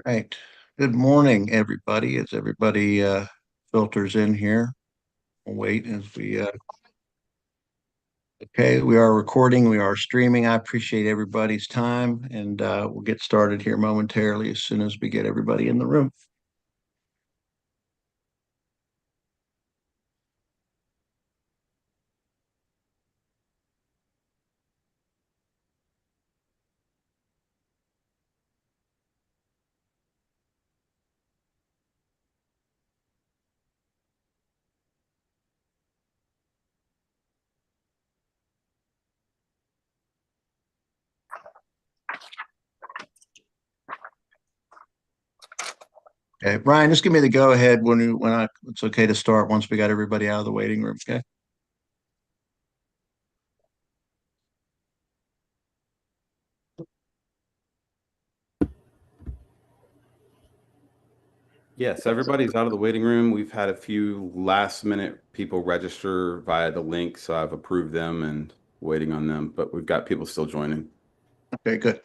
Right. Good morning, everybody. As everybody filters in here, we'll wait as okay, we are recording, we are streaming. I appreciate everybody's time, and we'll get started here momentarily as soon as we get everybody in the room. Okay, Brian, just give me the go ahead it's okay to start once we got everybody out of the waiting room. Okay. Yes, everybody's out of the waiting room. We've had a few last minute people register via the link, so I've approved them and waiting on them, but we've got people still joining. Okay, good.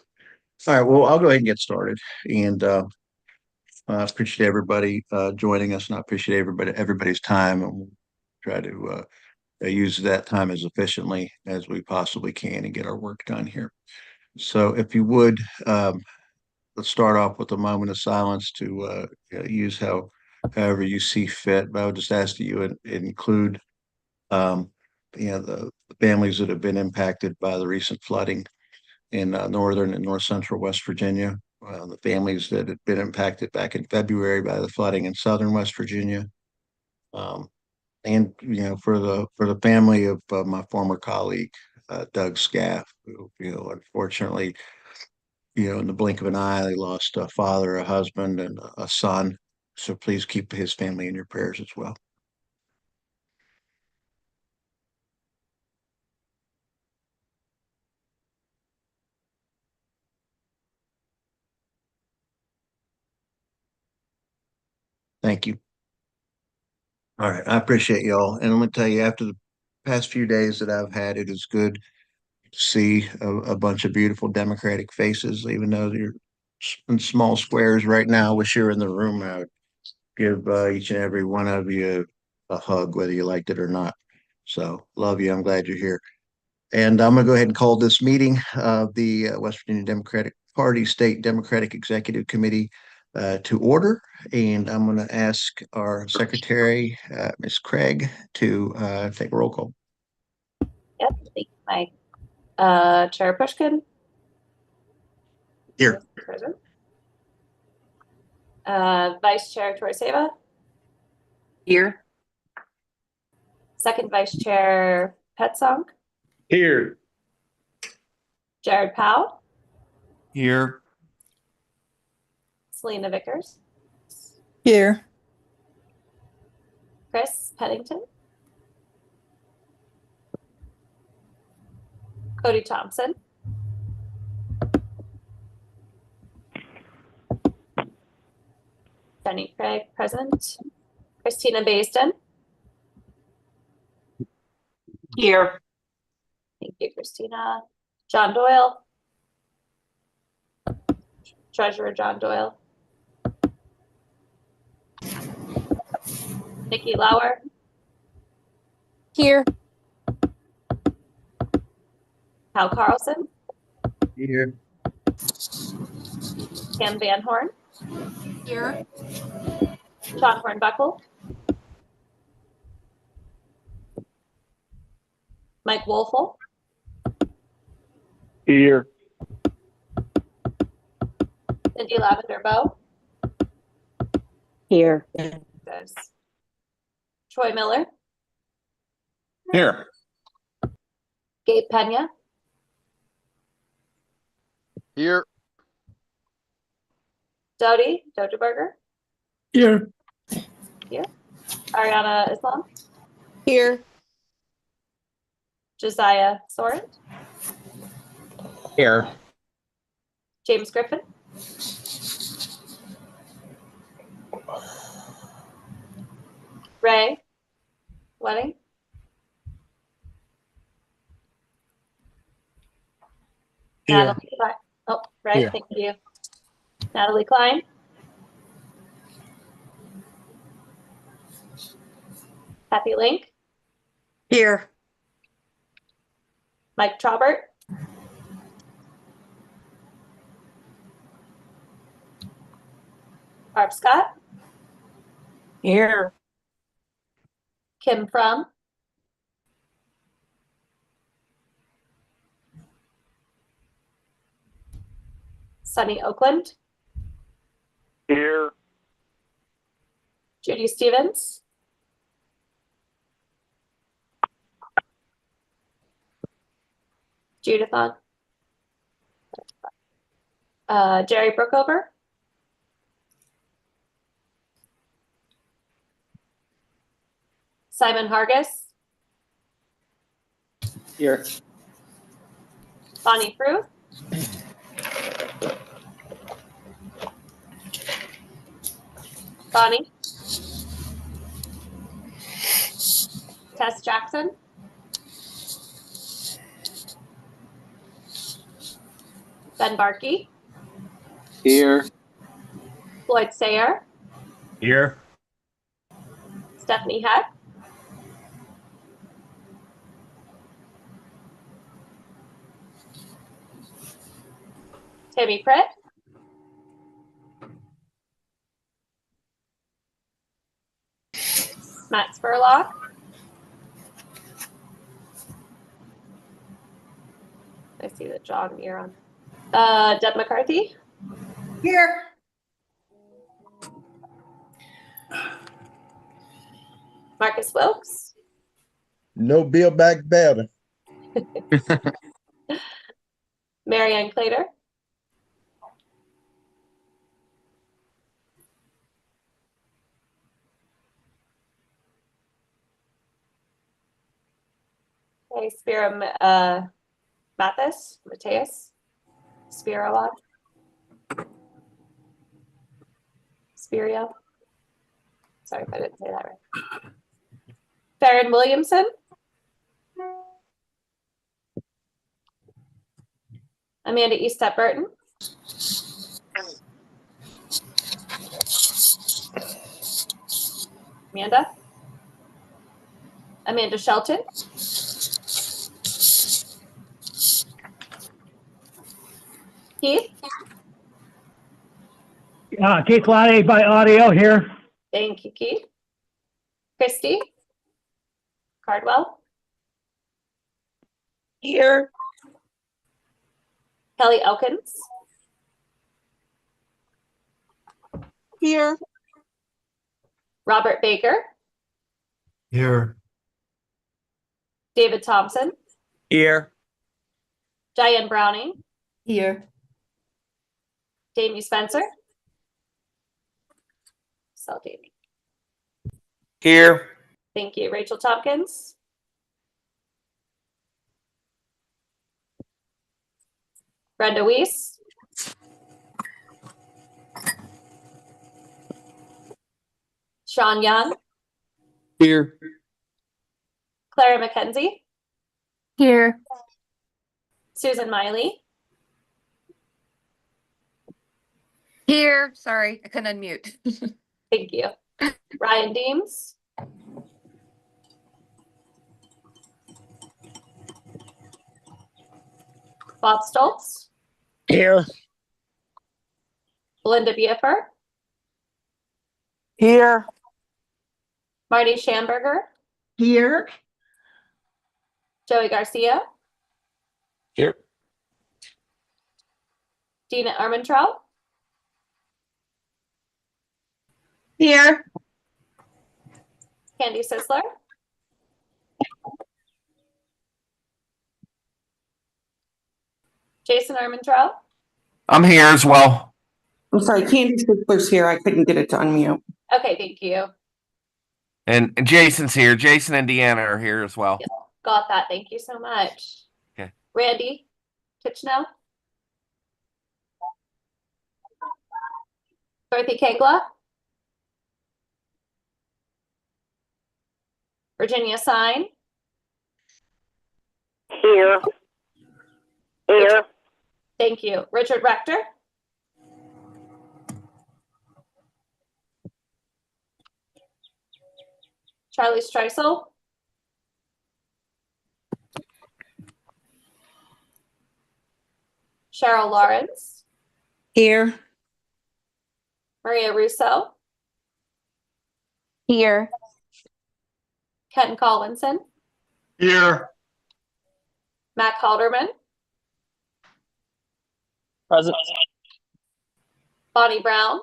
All right, well, I'll go ahead and get started. And I appreciate everybody joining us, and I appreciate everybody's time, and we'll try to use that time as efficiently as we possibly can and get our work done here. So if you would, let's start off with a moment of silence to use however you see fit. But I would just ask that you include, um, the families that have been impacted by the recent flooding in northern and north central West Virginia, the families that had been impacted back in February by the flooding in southern West Virginia, um, and for the family of my former colleague Doug Scaff, who unfortunately in the blink of an eye they lost a father, a husband, and a son. So please keep his family in your prayers as well. Thank you. All right, I appreciate y'all, and I'm gonna tell you, after the past few days that I've had, it is good to see a bunch of beautiful Democratic faces, even though you're in small squares right now. I wish you were in the room. I would give each and every one of you a hug, whether you liked it or not. So, love you. I'm glad you're here. And I'm going to go ahead and call this meeting of the West Virginia Democratic Party State Democratic Executive Committee to order. And I'm going to ask our secretary, Ms. Craig, to take a roll call. Yep, thank you, Mike. Chair Pushkin. Here. Present. Vice Chair Toriseva. Here. Second Vice Chair Petsong. Here. Jared Powell. Here. Selena Vickers. Here. Chris Pennington. Cody Thompson. Jenny Craig, present. Christina Baisden. Here. Thank you, Christina. John Doyle. Treasurer John Doyle. Nikki Lauer. Here. Hal Carlson. Here. Cam Van Horn. Here. Sean Hornbuckle. Mike Wolfel. Here. Cindy Lavender Bow. Here. There's Troy Miller. Here. Gabe Pena. Here. Dodie Dodeberger. Here. Here. Ariana Islam. Here. Josiah Sorrent. Here. James Griffin. Ray Wedding. Here. Natalie Klein. Oh, Ray, Here. thank you. Natalie Klein. Kathy Link, Here. Mike Traubert, Barb Scott, Here. Kim From, Sunny Oakland, Here. Judy Stevens, Judith on, Jerry Brookover, Simon Hargis, Here. Bonnie Prue, Bonnie, Tess Jackson, Ben Barkey, Here. Floyd Sayer, Here. Stephanie Heck, Tammy Pritt, Matt Spurlock, I see that John, you're on. Deb McCarthy, Here. Marcus Wilkes, No Build Back Better. Marianne Clater, okay, Spira Mateus, Spiro, Spirio. Sorry if I didn't say that right. Farron Williamson, Amanda Eastep Burton, Amanda Shelton, Keith, Keith Lottie by audio here. thank you, Keith, Christy Cardwell, Here. Kelly Elkins, Here. Robert Baker, Here. David Thompson, Here. Diane Browning, Here. Damie Spencer, Damie. Here. Thank you, Rachel Tompkins, Brenda Weiss, Sean Young, Here. Clara McKenzie, Here. Susan Miley, Here. Sorry, I couldn't unmute. thank you, Ryan Deems, Bob Stoltz, Here. Belinda Biefer, Here. Marty Schamberger, Here. Joey Garcia, Here. Dina Armentrout, Here. Candy Sisler, Jason Armentrout, I'm here as well. I'm sorry, Candy Stickler's here. I couldn't get it to unmute. okay, thank you, And Jason's here. Jason and Deanna are here as well. got that, thank you so much. Okay. Randy Kitchener, Dorothy Kegla, Virginia Sign, Here. Here. thank you, Richard Rector, Charlie Streisel, Cheryl Lawrence, Here. Maria Russo, Here. Ken Collinson, Here. Matt Calderman, Present. Bonnie Brown,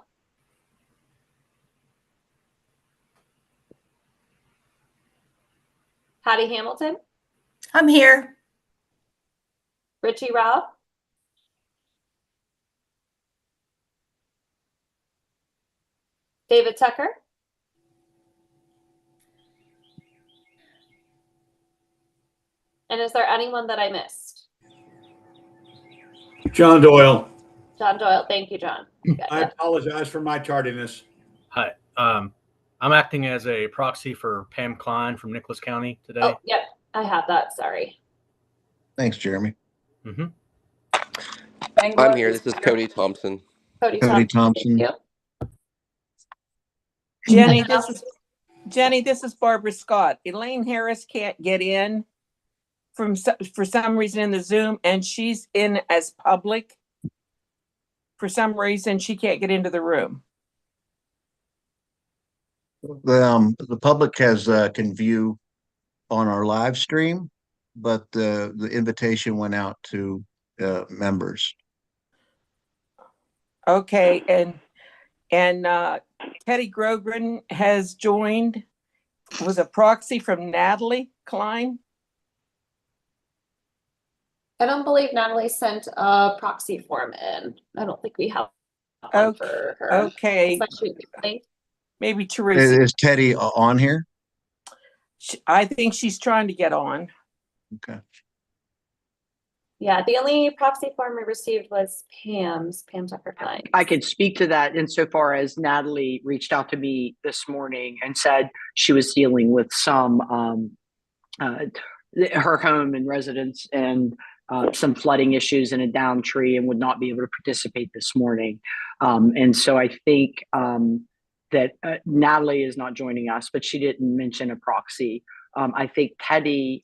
Patty Hamilton, I'm here. Richie Robb, David Tucker, and is there anyone that I missed? John Doyle. John Doyle, thank you, John. Got I it. apologize for my tardiness. Hi. I'm acting as a proxy for Pam Klein from Nicholas County today. Oh, yep, I have that. Sorry. Thanks, Jeremy. Mm-hmm. I'm here. This is Cody Thompson. Cody Cody Thompson. Thompson. Thank you. Jenny, this is Barbara Scott. Elaine Harris can't get in for some reason in the Zoom, and she's in as public. For some reason, she can't get into the room. The public can view on our live stream, but the invitation went out to members. Okay, and Teddy Grogan has joined, was a proxy from Natalie Klein. I don't believe Natalie sent a proxy form in. I don't think we have one for her. Okay. Maybe Teresa. Is Teddy on here? I think she's trying to get on. Okay. Yeah, the only proxy form we received was Pam Tucker Klein. I could speak to that insofar as Natalie reached out to me this morning and said she was dealing with some her home and residence and some flooding issues in a downed tree and would not be able to participate this morning. And so I think that Natalie is not joining us, but she didn't mention a proxy. I think Teddy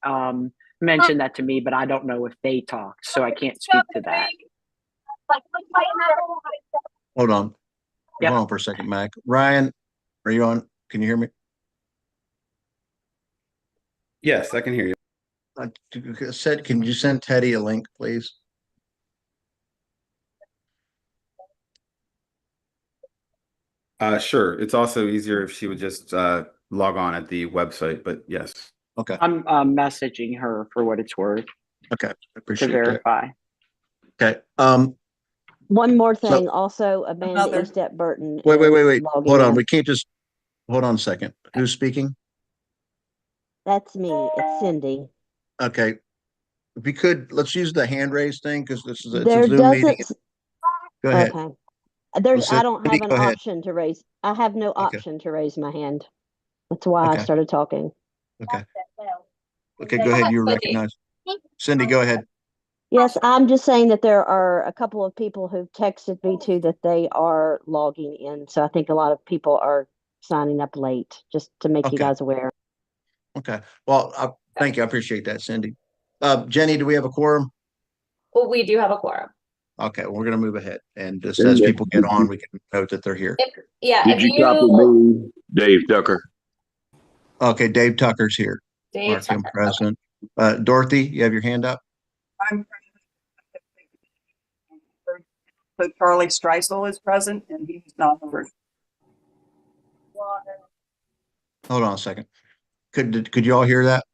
mentioned that to me, but I don't know if they talked, so I can't speak to that. Hold on. Yep. Hold on for a second, Mac. Ryan, are you on? Can you hear me? Yes, I can hear you. Can you send Teddy a link, please? Sure. It's also easier if she would just log on at the website, but yes. Okay. I'm messaging her for what it's worth. Okay. I appreciate to verify. That. Okay. One more thing, also Amanda Estep Burton. Wait. Hold on. We can't just hold on a second. Who's speaking? That's me. It's Cindy. Okay. If we could, let's use the hand raise thing because this is it's There a Zoom doesn't. meeting. Go ahead. Okay. I don't have an go ahead. option to raise. I have no option to raise my hand. That's why Okay. I started talking. Okay. Okay, go ahead. You're recognized. Cindy, go ahead. Yes, I'm just saying that there are a couple of people who've texted me too that they are logging in. So I think a lot of people are signing up late, just to make you guys aware. Okay. Well, thank you. I appreciate that, Cindy. Jenny, do we have a quorum? Well, we do have a quorum. Okay, well, we're going to move ahead. And just as people get on, we can note that they're here. Did you copy me, Dave Tucker? Okay, Dave Tucker's here. Dave Mark him Tucker. present. Dorothy, you have your hand up? I'm so Charlie Streisel is present and he's not heard. Hold on a second. Could you all hear that?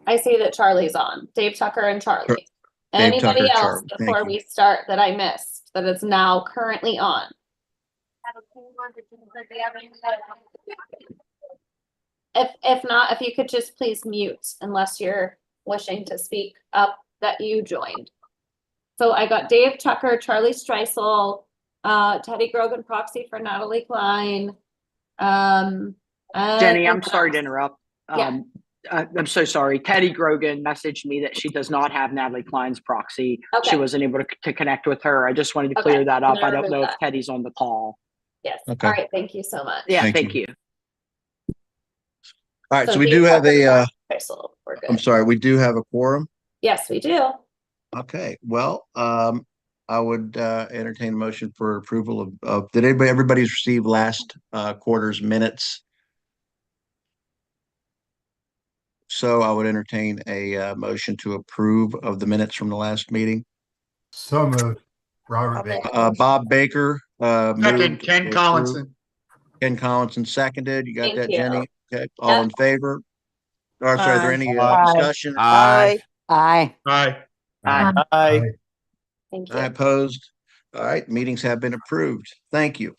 I see that Charlie's on. Dave Tucker and Charlie. Anybody Tucker, else Charlie. Thank before you. we start that I missed that is now currently on? If not, if you could just please mute unless you're wishing to speak up that you joined. So I got Dave Tucker, Charlie Streisel, Teddy Grogan proxy for Natalie Klein. Jenny, I'm sorry to interrupt. Yeah. I'm so sorry. Teddy Grogan messaged me that she does not have Natalie Klein's proxy. Okay. She wasn't able to connect with her. I just wanted to clear that up. I don't know if Teddy's on the call. Yes. Okay. All right. Thank you so much. Yeah, Thank thank you. you. All right, so So we Dave do have Tucker, a, Dr. Streisel, we're I'm good. sorry, we do have a quorum. Yes, we do. Okay, well, I would entertain a motion for approval of, did everybody's received last quarter's minutes? So I would entertain a motion to approve of the minutes from the last meeting. So moved. Robert Baker. Bob Baker Second, moved. Ken to Collinson. approve. Ken Collinson seconded. You got Thank that, you. Jenny? Okay, all Yep. in favor? Or sorry, is there any Aye. discussion? Aye. Aye. Aye. Aye. Aye. Thank I you. opposed. All right, meetings have been approved. Thank you.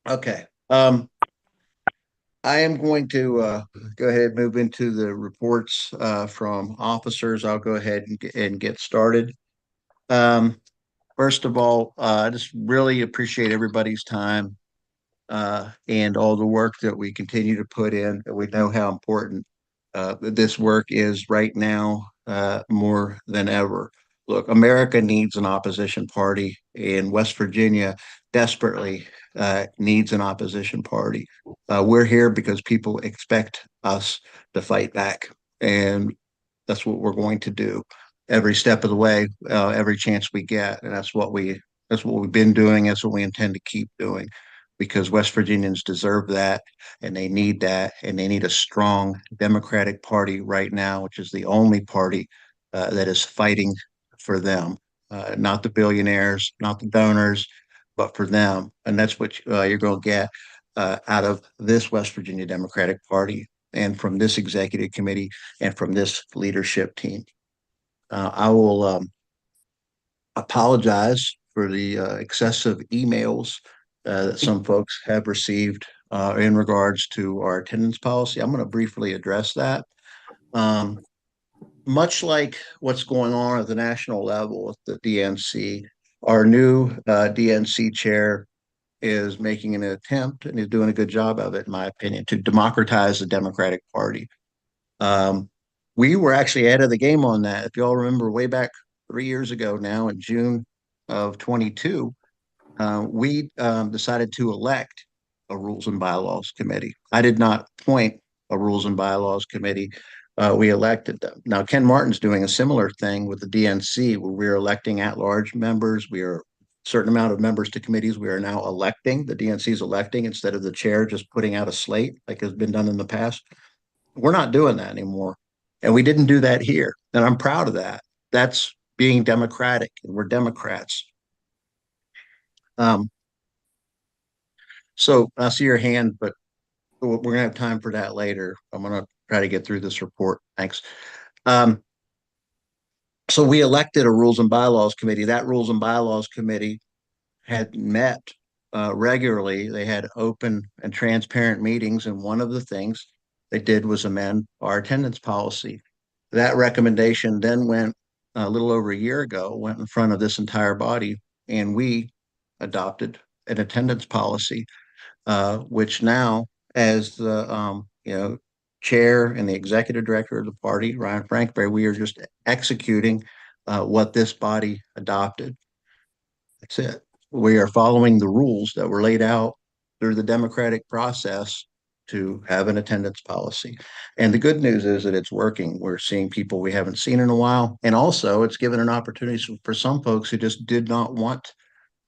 Okay. I am going to go ahead and move into the reports from officers. I'll go ahead and get started. First of all, I just really appreciate everybody's time and all the work that we continue to put in. We know how important this work is right now more than ever. Look, America needs an opposition party, and West Virginia desperately needs an opposition party. We're here because people expect us to fight back, and that's what we're going to do every step of the way, every chance we get, and that's what we've been doing. That's what we intend to keep doing, because West Virginians deserve that, and they need that, and they need a strong Democratic Party right now, which is the only party that is fighting for them, not the billionaires, not the donors, but for them. And that's what you're going to get out of this West Virginia Democratic Party and from this executive committee and from this leadership team. I will apologize for the excessive emails that some folks have received in regards to our attendance policy. I'm going to briefly address that. Much like what's going on at the national level with the DNC, our new DNC chair is making an attempt, and he's doing a good job of it, in my opinion, to democratize the Democratic Party. We were actually ahead of the game on that. If y'all remember, way back 3 years ago now, in June of 22, we decided to elect a Rules and Bylaws Committee. I did not appoint a Rules and Bylaws Committee. We elected them. Now, Ken Martin's doing a similar thing with the DNC, where we're electing at-large members. We are a certain amount of members to committees. We are now electing. The DNC is electing instead of the chair just putting out a slate like has been done in the past. We're not doing that anymore. And we didn't do that here. And I'm proud of that. That's being democratic, and we're Democrats. So I see your hand, but we're going to have time for that later. I'm going to try to get through this report. Thanks. So we elected a Rules and Bylaws Committee. That Rules and Bylaws Committee had met regularly. They had open and transparent meetings, and one of the things they did was amend our attendance policy. That recommendation then went a little over a year ago, went in front of this entire body, and we adopted an attendance policy, which now, as the chair and the executive director of the party, Ryan Frankberry, we are just executing what this body adopted. That's it. We are following the rules that were laid out through the democratic process to have an attendance policy. And the good news is that it's working. We're seeing people we haven't seen in a while. And also it's given an opportunity for some folks who just did not want,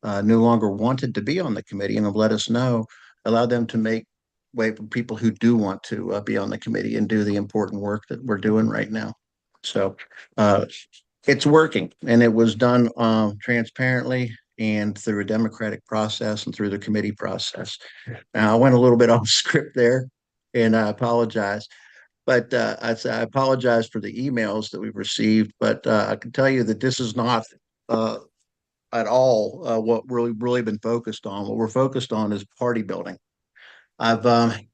no longer wanted to be on the committee, and have let us know, allow them to make way for people who do want to be on the committee and do the important work that we're doing right now. So it's working, and it was done transparently and through a democratic process and through the committee process. Now, I went a little bit off script there, and I apologize. But I apologize for the emails that we've received. But I can tell you that this is not at all what really been focused on. What we're focused on is party building. I've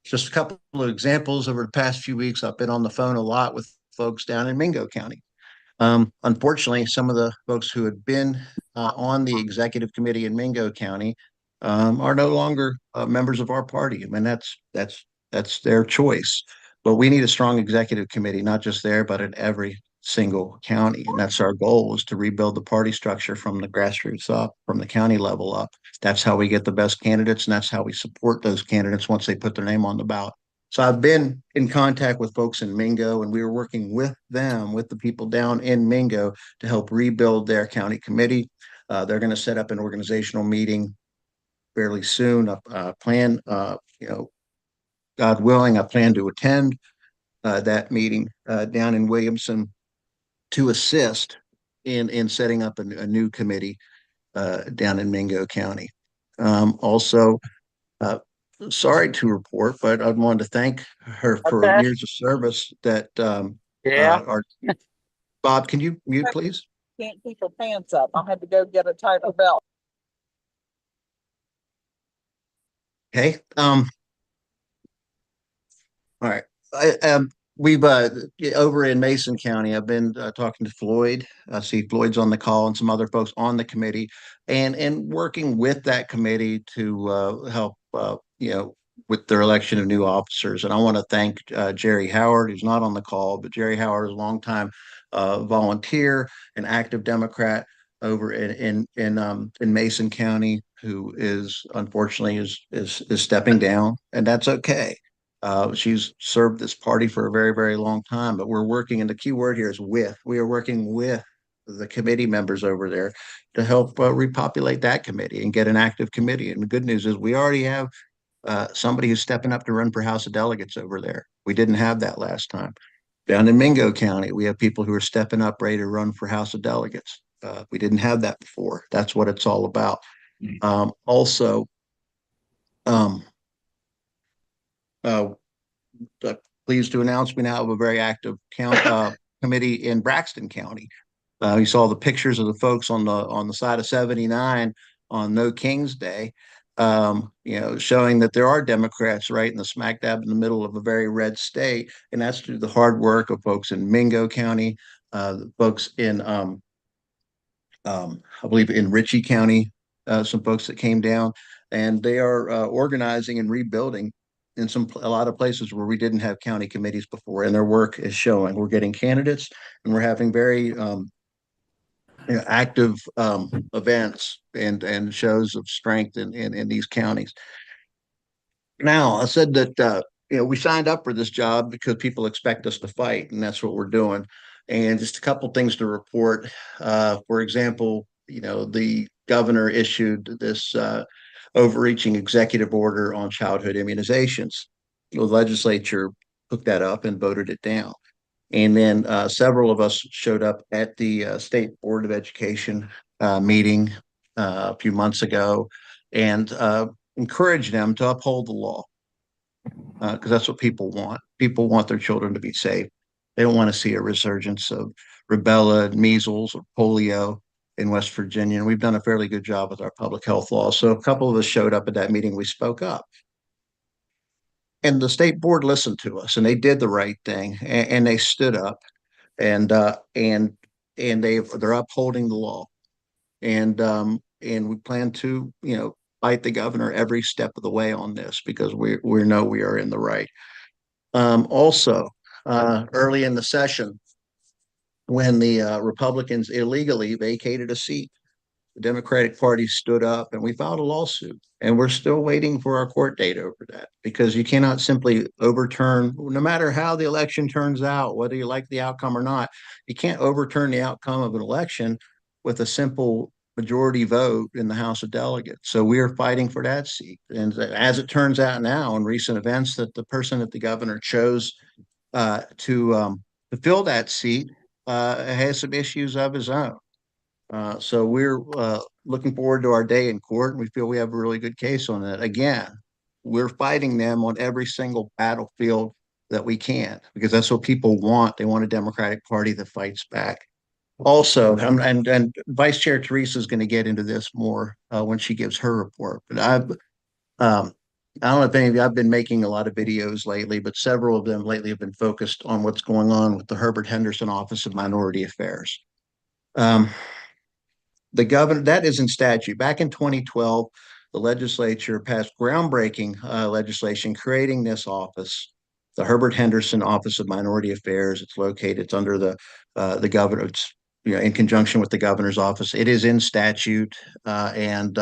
just a couple of examples over the past few weeks. I've been on the phone a lot with folks down in Mingo County. Unfortunately, some of the folks who had been on the executive committee in Mingo County are no longer members of our party. I mean, that's their choice. But we need a strong executive committee, not just there, but in every single county. And that's our goal, is to rebuild the party structure from the grassroots up, from the county level up. That's how we get the best candidates, and that's how we support those candidates once they put their name on the ballot. So I've been in contact with folks in Mingo, and we were working with them, with the people down in Mingo, to help rebuild their county committee. They're going to set up an organizational meeting fairly soon. Plan, God willing, I plan to attend that meeting down in Williamson to assist in setting up a new committee down in Mingo County. Also, sorry to report, but I wanted to thank her for Okay. years of service that Yeah. our Bob, can you mute, please? Can't keep her pants up. I had to go get a tighter belt. Okay. All right. We've over in Mason County, I've been talking to Floyd. I see Floyd's on the call and some other folks on the committee, and working with that committee to help with their election of new officers. And I want to thank Jerry Howard, who's not on the call, but Jerry Howard is a longtime volunteer and active Democrat over in Mason County, who is unfortunately is stepping down, and that's okay. She's served this party for a very, very long time, but we're working, and the key word here is with. We are working with the committee members over there to help repopulate that committee and get an active committee. And the good news is we already have somebody who's stepping up to run for House of Delegates over there. We didn't have that last time. Down in Mingo County, we have people who are stepping up, ready to run for House of Delegates. We didn't have that before. That's what it's all about. Also, pleased to announce we now have a very active committee in Braxton County. You saw the pictures of the folks on the side of 79 on No King's Day, showing that there are Democrats right in the smack dab in the middle of a very red state, and that's through the hard work of folks in Mingo County, folks in I believe in Ritchie County, some folks that came down, and they are organizing and rebuilding in a lot of places where we didn't have county committees before, and their work is showing. We're getting candidates, and we're having very active events and shows of strength in these counties. Now, I said that we signed up for this job because people expect us to fight, and that's what we're doing. And just a couple things to report. For example, the governor issued this overreaching executive order on childhood immunizations. The legislature took that up and voted it down. And then several of us showed up at the State Board of Education meeting a few months ago and encouraged them to uphold the law, because that's what people want. People want their children to be safe. They don't want to see a resurgence of rubella, measles, or polio in West Virginia. And we've done a fairly good job with our public health laws. So a couple of us showed up at that meeting. We spoke up. And the state board listened to us, and they did the right thing, and they stood up, and they're upholding the law, and we plan to fight the governor every step of the way on this, because we know we are in the right. Also, early in the session, when the Republicans illegally vacated a seat, the Democratic Party stood up and we filed a lawsuit, and we're still waiting for our court date over that, because you cannot simply overturn, no matter how the election turns out, whether you like the outcome or not, you can't overturn the outcome of an election with a simple majority vote in the House of Delegates. So we are fighting for that seat. And as it turns out now in recent events, that the person that the governor chose to fill that seat has some issues of his own. So we're looking forward to our day in court, and we feel we have a really good case on that. Again, we're fighting them on every single battlefield that we can, because that's what people want. They want a Democratic Party that fights back. Also, and Vice Chair Teresa is going to get into this more when she gives her report. But I don't know if any of you, I've been making a lot of videos lately, but several of them lately have been focused on what's going on with the Herbert Henderson Office of Minority Affairs. The governor, that is in statute. Back in 2012, the legislature passed groundbreaking legislation creating this office, the Herbert Henderson Office of Minority Affairs. It's located, it's under the governor, it's in conjunction with the governor's office. It is in statute, and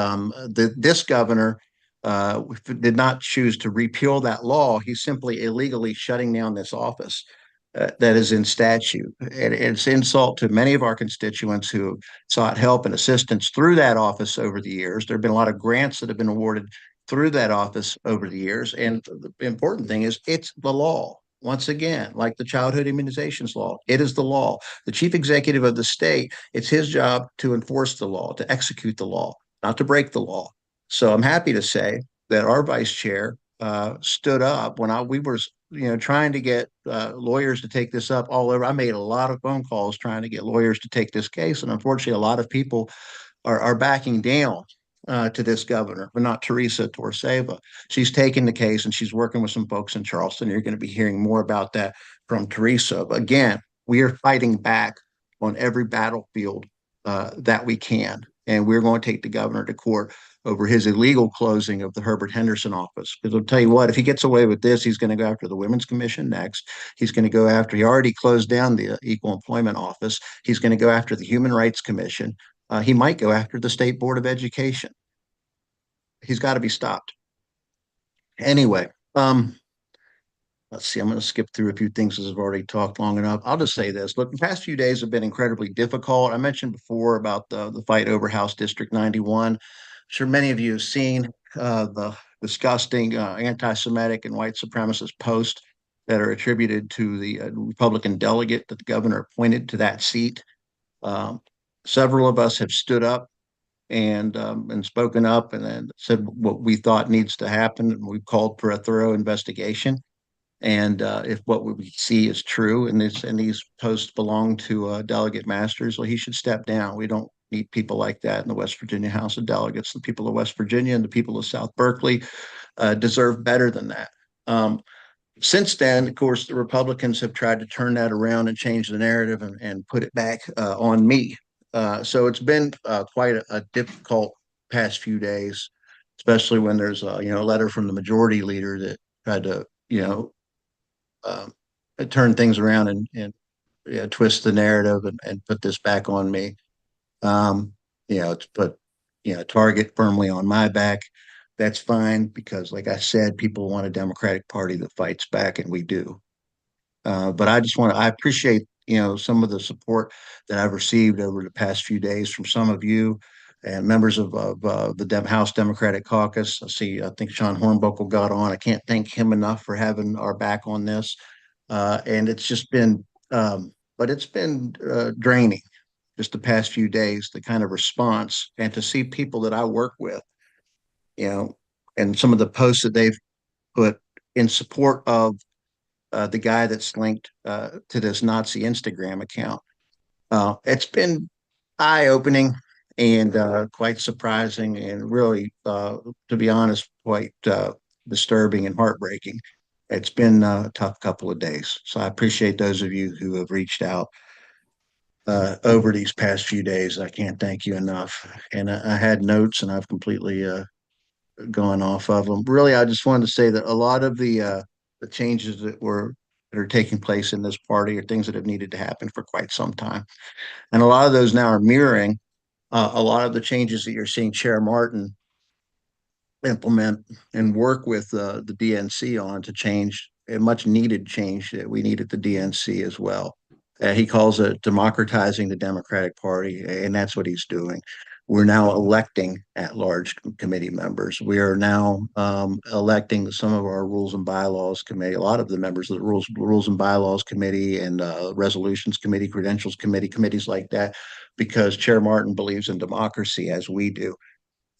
this governor did not choose to repeal that law. He's simply illegally shutting down this office that is in statute. And it's insult to many of our constituents who sought help and assistance through that office over the years. There have been a lot of grants that have been awarded through that office over the years. And the important thing is it's the law. Once again, like the childhood immunizations law, it is the law. The chief executive of the state, it's his job to enforce the law, to execute the law, not to break the law. So I'm happy to say that our vice chair stood up when we were trying to get lawyers to take this up all over. I made a lot of phone calls trying to get lawyers to take this case, and unfortunately, a lot of people are backing down to this governor, but not Teresa Torseva. She's taking the case and she's working with some folks in Charleston. You're going to be hearing more about that from Teresa. But again, we are fighting back on every battlefield that we can. And we're going to take the governor to court over his illegal closing of the Herbert Henderson office. Because I'll tell you what, if he gets away with this, he's going to go after the Women's Commission next. He's going to go after, he already closed down the Equal Employment Office. He's going to go after the Human Rights Commission. He might go after the State Board of Education. He's got to be stopped. Anyway, let's see, I'm going to skip through a few things as I've already talked long enough. I'll just say this. Look, the past few days have been incredibly difficult. I mentioned before about the fight over House District 91. I'm sure many of you have seen the disgusting anti-Semitic and white supremacist posts that are attributed to the Republican delegate that the governor appointed to that seat. Several of us have stood up and spoken up and then said what we thought needs to happen. And we've called for a thorough investigation. And if what we see is true and these posts belong to Delegate Masters, well, he should step down. We don't need people like that in the West Virginia House of Delegates. The people of West Virginia and the people of South Berkeley deserve better than that. Since then, of course, the Republicans have tried to turn that around and change the narrative and put it back on me. So it's been quite a difficult past few days, especially when there's a letter from the majority leader that tried to turn things around and twist the narrative and put this back on me. To put target firmly on my back. That's fine because, like I said, people want a Democratic Party that fights back, and we do. But I appreciate some of the support that I've received over the past few days from some of you and members of the House Democratic Caucus. I think Sean Hornbuckle got on. I can't thank him enough for having our back on this. And it's just been, but it's been draining just the past few days, the kind of response, and to see people that I work with, and some of the posts that they've put in support of the guy that's linked to this Nazi Instagram account. It's been eye-opening and quite surprising and really, to be honest, quite disturbing and heartbreaking. It's been a tough couple of days. So I appreciate those of you who have reached out over these past few days. I can't thank you enough. And I had notes and I've completely gone off of them. Really, I just wanted to say that a lot of the changes that are taking place in this party are things that have needed to happen for quite some time. And a lot of those now are mirroring a lot of the changes that you're seeing Chair Martin implement and work with the DNC on to change a much needed change that we need at the DNC as well. He calls it democratizing the Democratic Party, and that's what he's doing. We're now electing at-large committee members. We are now electing some of our Rules and Bylaws Committee, a lot of the members of the Rules and Bylaws Committee and Resolutions Committee, Credentials Committee, committees like that, because Chair Martin believes in democracy as we do.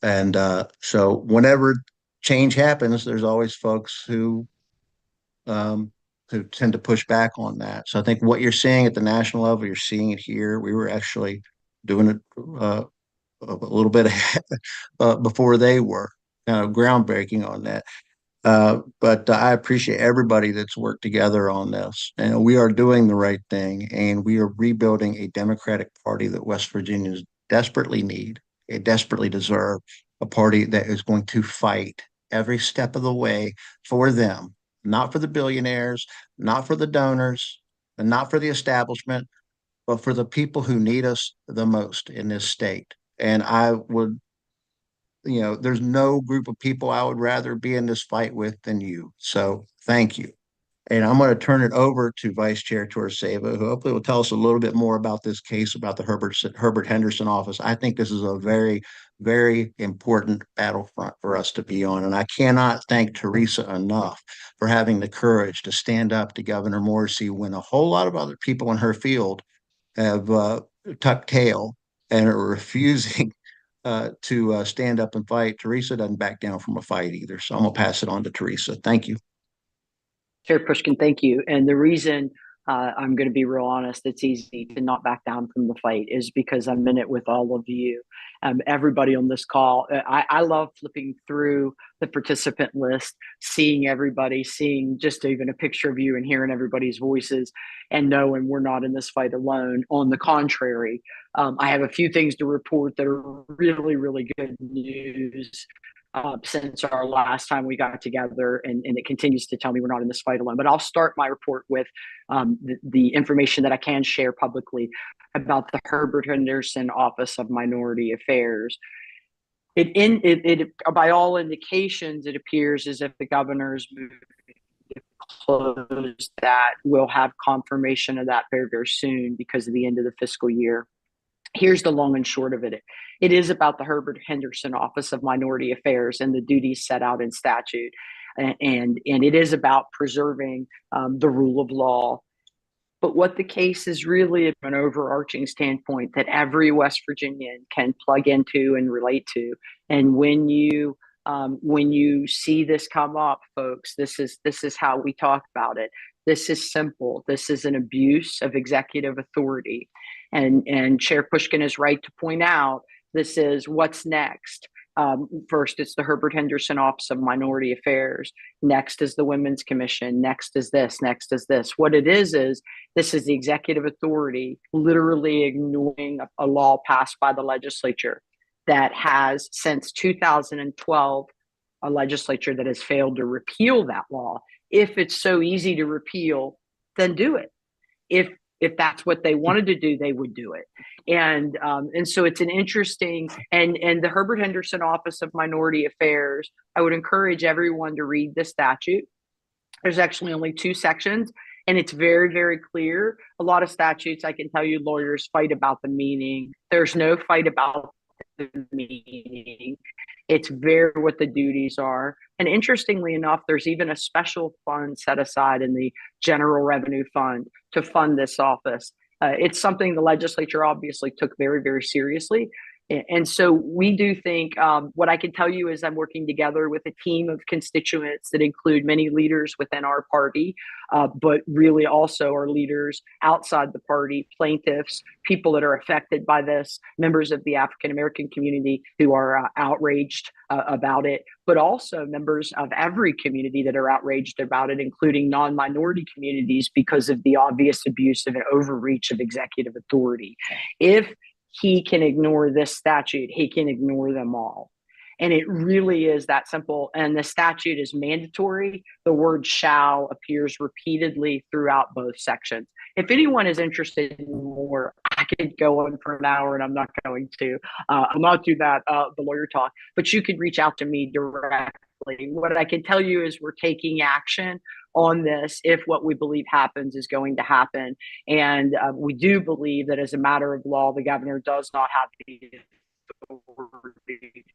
And so whenever change happens, there's always folks who tend to push back on that. So I think what you're seeing at the national level, you're seeing it here. We were actually doing it a little bit before they were, kind of groundbreaking on that. But I appreciate everybody that's worked together on this. And we are doing the right thing, and we are rebuilding a Democratic Party that West Virginians desperately need, they desperately deserve, a party that is going to fight every step of the way for them, not for the billionaires, not for the donors, and not for the establishment, but for the people who need us the most in this state. And I would there's no group of people I would rather be in this fight with than you. So thank you. And I'm going to turn it over to Vice Chair Torreseva, who hopefully will tell us a little bit more about this case, about the Herbert Henderson office. I think this is a very, very important battlefront for us to be on. And I cannot thank Teresa enough for having the courage to stand up to Governor Morrissey when a whole lot of other people in her field have tucked tail and are refusing to stand up and fight. Teresa doesn't back down from a fight either. So I'm going to pass it on to Teresa. Thank you. Chair Pushkin, thank you. And the reason I'm going to be real honest, it's easy to not back down from the fight is because I'm in it with all of you. Everybody on this call. I love flipping through the participant list, seeing everybody, seeing just even a picture of you and hearing everybody's voices and knowing we're not in this fight alone. On the contrary, I have a few things to report that are really, really good news. Since our last time we got together, and it continues to tell me we're not in this fight alone. But I'll start my report with the information that I can share publicly about the Herbert Henderson Office of Minority Affairs. It by all indications, it appears as if the governor's moving to close that. We'll have confirmation of that very, very soon because of the end of the fiscal year. Here's the long and short of it. It is about the Herbert Henderson Office of Minority Affairs and the duties set out in statute. And it is about preserving the rule of law. But what the case is really an overarching standpoint that every West Virginian can plug into and relate to. And when you see this come up, folks, this is how we talk about it. This is simple. This is an abuse of executive authority. And Chair Pushkin is right to point out, this is what's next. First, it's the Herbert Henderson Office of Minority Affairs. Next is the Women's Commission. Next is this. Next is this. What it is this is the executive authority literally ignoring a law passed by the legislature that has, since 2012, a legislature that has failed to repeal that law. If it's so easy to repeal, then do it. If that's what they wanted to do, they would do it. And so it's an interesting, and the Herbert Henderson Office of Minority Affairs, I would encourage everyone to read the statute. There's actually only 2 sections, and it's very, very clear. A lot of statutes, I can tell you, lawyers fight about the meaning. There's no fight about the meaning. It's very what the duties are. And interestingly enough, there's even a special fund set aside in the General Revenue Fund to fund this office. It's something the legislature obviously took very, very seriously. And so we do think, what I can tell you is I'm working together with a team of constituents that include many leaders within our party, but really also our leaders outside the party, plaintiffs, people that are affected by this, members of the African-American community who are outraged about it, but also members of every community that are outraged about it, including non-minority communities, because of the obvious abuse of an overreach of executive authority. If he can ignore this statute, he can ignore them all. And it really is that simple. And the statute is mandatory. The word shall appears repeatedly throughout both sections. If anyone is interested in more, I could go on for an hour and I'm not going to. I'll not do that, the lawyer talk, but you could reach out to me directly. What I can tell you is we're taking action on this if what we believe happens is going to happen. And we do believe that as a matter of law, the governor does not have the authority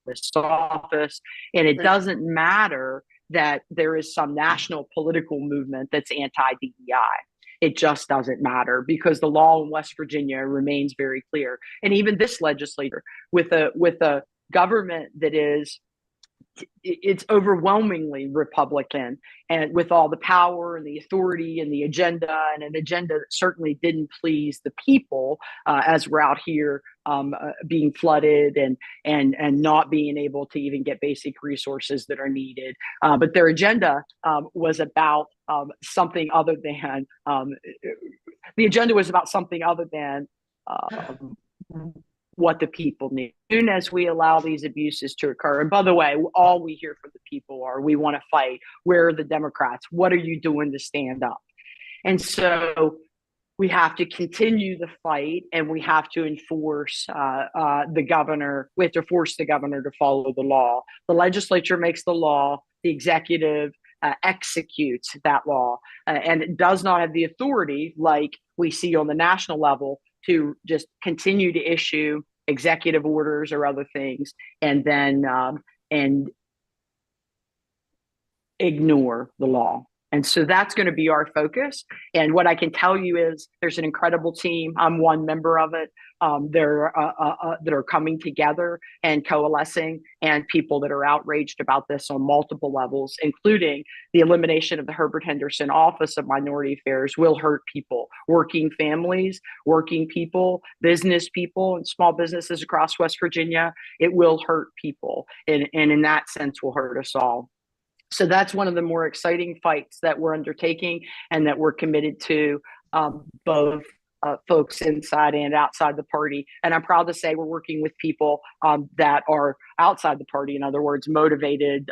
this office. And it doesn't matter that there is some national political movement that's anti-DEI. It just doesn't matter because the law in West Virginia remains very clear. And even this legislature with a government that is, it's overwhelmingly Republican, and with all the power and the authority and the agenda, and an agenda that certainly didn't please the people, as we're out here being flooded and not being able to even get basic resources that are needed. But their agenda was about something other than the agenda was about something other than what the people need. As soon as we allow these abuses to occur, and by the way, all we hear from the people are, we want to fight. Where are the Democrats? What are you doing to stand up? And so we have to continue the fight, and we have to enforce the governor. We have to force the governor to follow the law. The legislature makes the law. The executive executes that law, and it does not have the authority like we see on the national level to just continue to issue executive orders or other things and then and ignore the law. And so that's going to be our focus. And what I can tell you is there's an incredible team. I'm one member of it. That are coming together and coalescing, and people that are outraged about this on multiple levels, including the elimination of the Herbert Henderson Office of Minority Affairs will hurt people, working families, working people, business people, and small businesses across West Virginia. It will hurt people. And in that sense, will hurt us all. So that's one of the more exciting fights that we're undertaking and that we're committed to, both folks inside and outside the party. And I'm proud to say we're working with people that are outside the party, in other words, motivated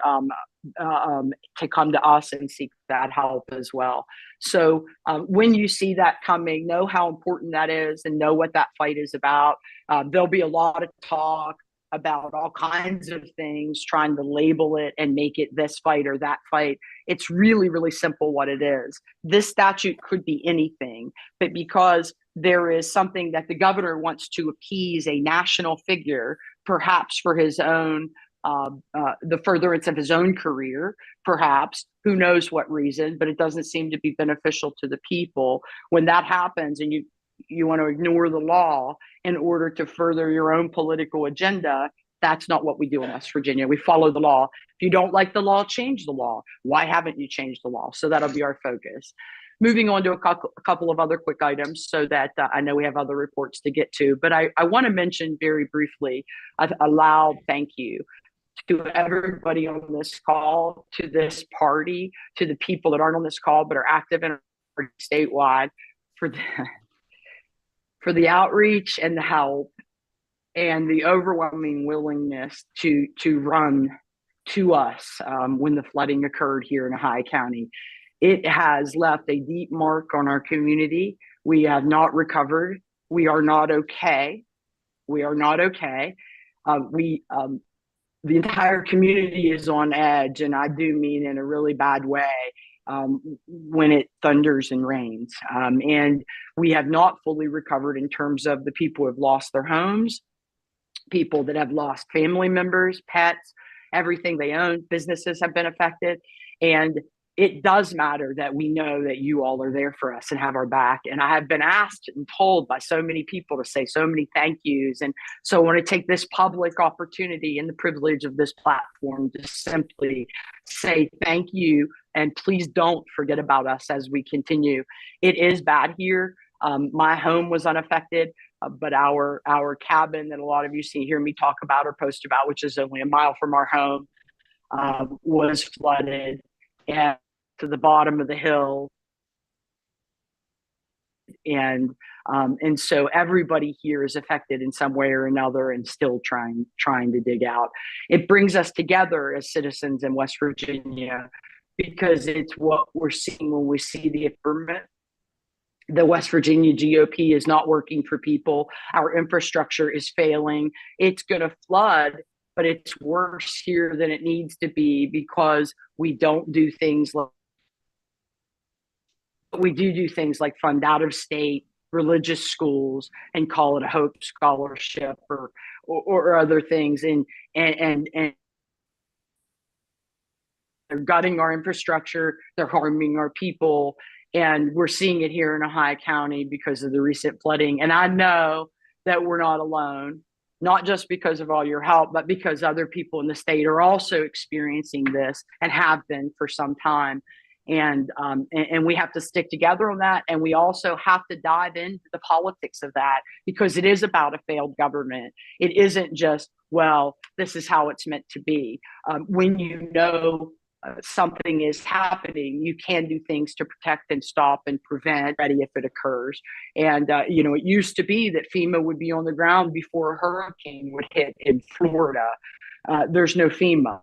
to come to us and seek that help as well. So when you see that coming, know how important that is and know what that fight is about. There'll be a lot of talk about all kinds of things, trying to label it and make it this fight or that fight. It's really, really simple what it is. This statute could be anything, but because there is something that the governor wants to appease a national figure, perhaps for his own, the furtherance of his own career, perhaps, who knows what reason, but it doesn't seem to be beneficial to the people. When that happens and you want to ignore the law in order to further your own political agenda, that's not what we do in West Virginia. We follow the law. If you don't like the law, change the law. Why haven't you changed the law? So that'll be our focus. Moving on to a couple of other quick items so that I know we have other reports to get to, but I want to mention very briefly a loud thank you to everybody on this call, to this party, to the people that aren't on this call but are active in our statewide for the outreach and the help and the overwhelming willingness to run to us when the flooding occurred here in Ohio County. It has left a deep mark on our community. We have not recovered. We are not okay. We are not okay. The entire community is on edge, and I do mean in a really bad way. When it thunders and rains. And we have not fully recovered in terms of the people who have lost their homes, people that have lost family members, pets, everything they own, businesses have been affected. And it does matter that we know that you all are there for us and have our back. And I have been asked and told by so many people to say so many thank yous. And so I want to take this public opportunity and the privilege of this platform to simply say thank you. And please don't forget about us as we continue. It is bad here. My home was unaffected, but our cabin that a lot of you hear me talk about or post about, which is only a mile from our home, was flooded and to the bottom of the hill. And so everybody here is affected in some way or another and still trying to dig out. It brings us together as citizens in West Virginia because it's what we're seeing when we see the affirmative. The West Virginia GOP is not working for people. Our infrastructure is failing. It's going to flood, but it's worse here than it needs to be because we don't do things like fund out of state religious schools and call it a Hope Scholarship or other things. And they're gutting our infrastructure. They're harming our people. And we're seeing it here in Ohio County because of the recent flooding. And I know that we're not alone, not just because of all your help, but because other people in the state are also experiencing this and have been for some time. And we have to stick together on that. And we also have to dive into the politics of that because it is about a failed government. It isn't just, well, this is how it's meant to be. When you know something is happening, you can do things to protect and stop and prevent ready if it occurs. And, it used to be that FEMA would be on the ground before a hurricane would hit in Florida. There's no FEMA.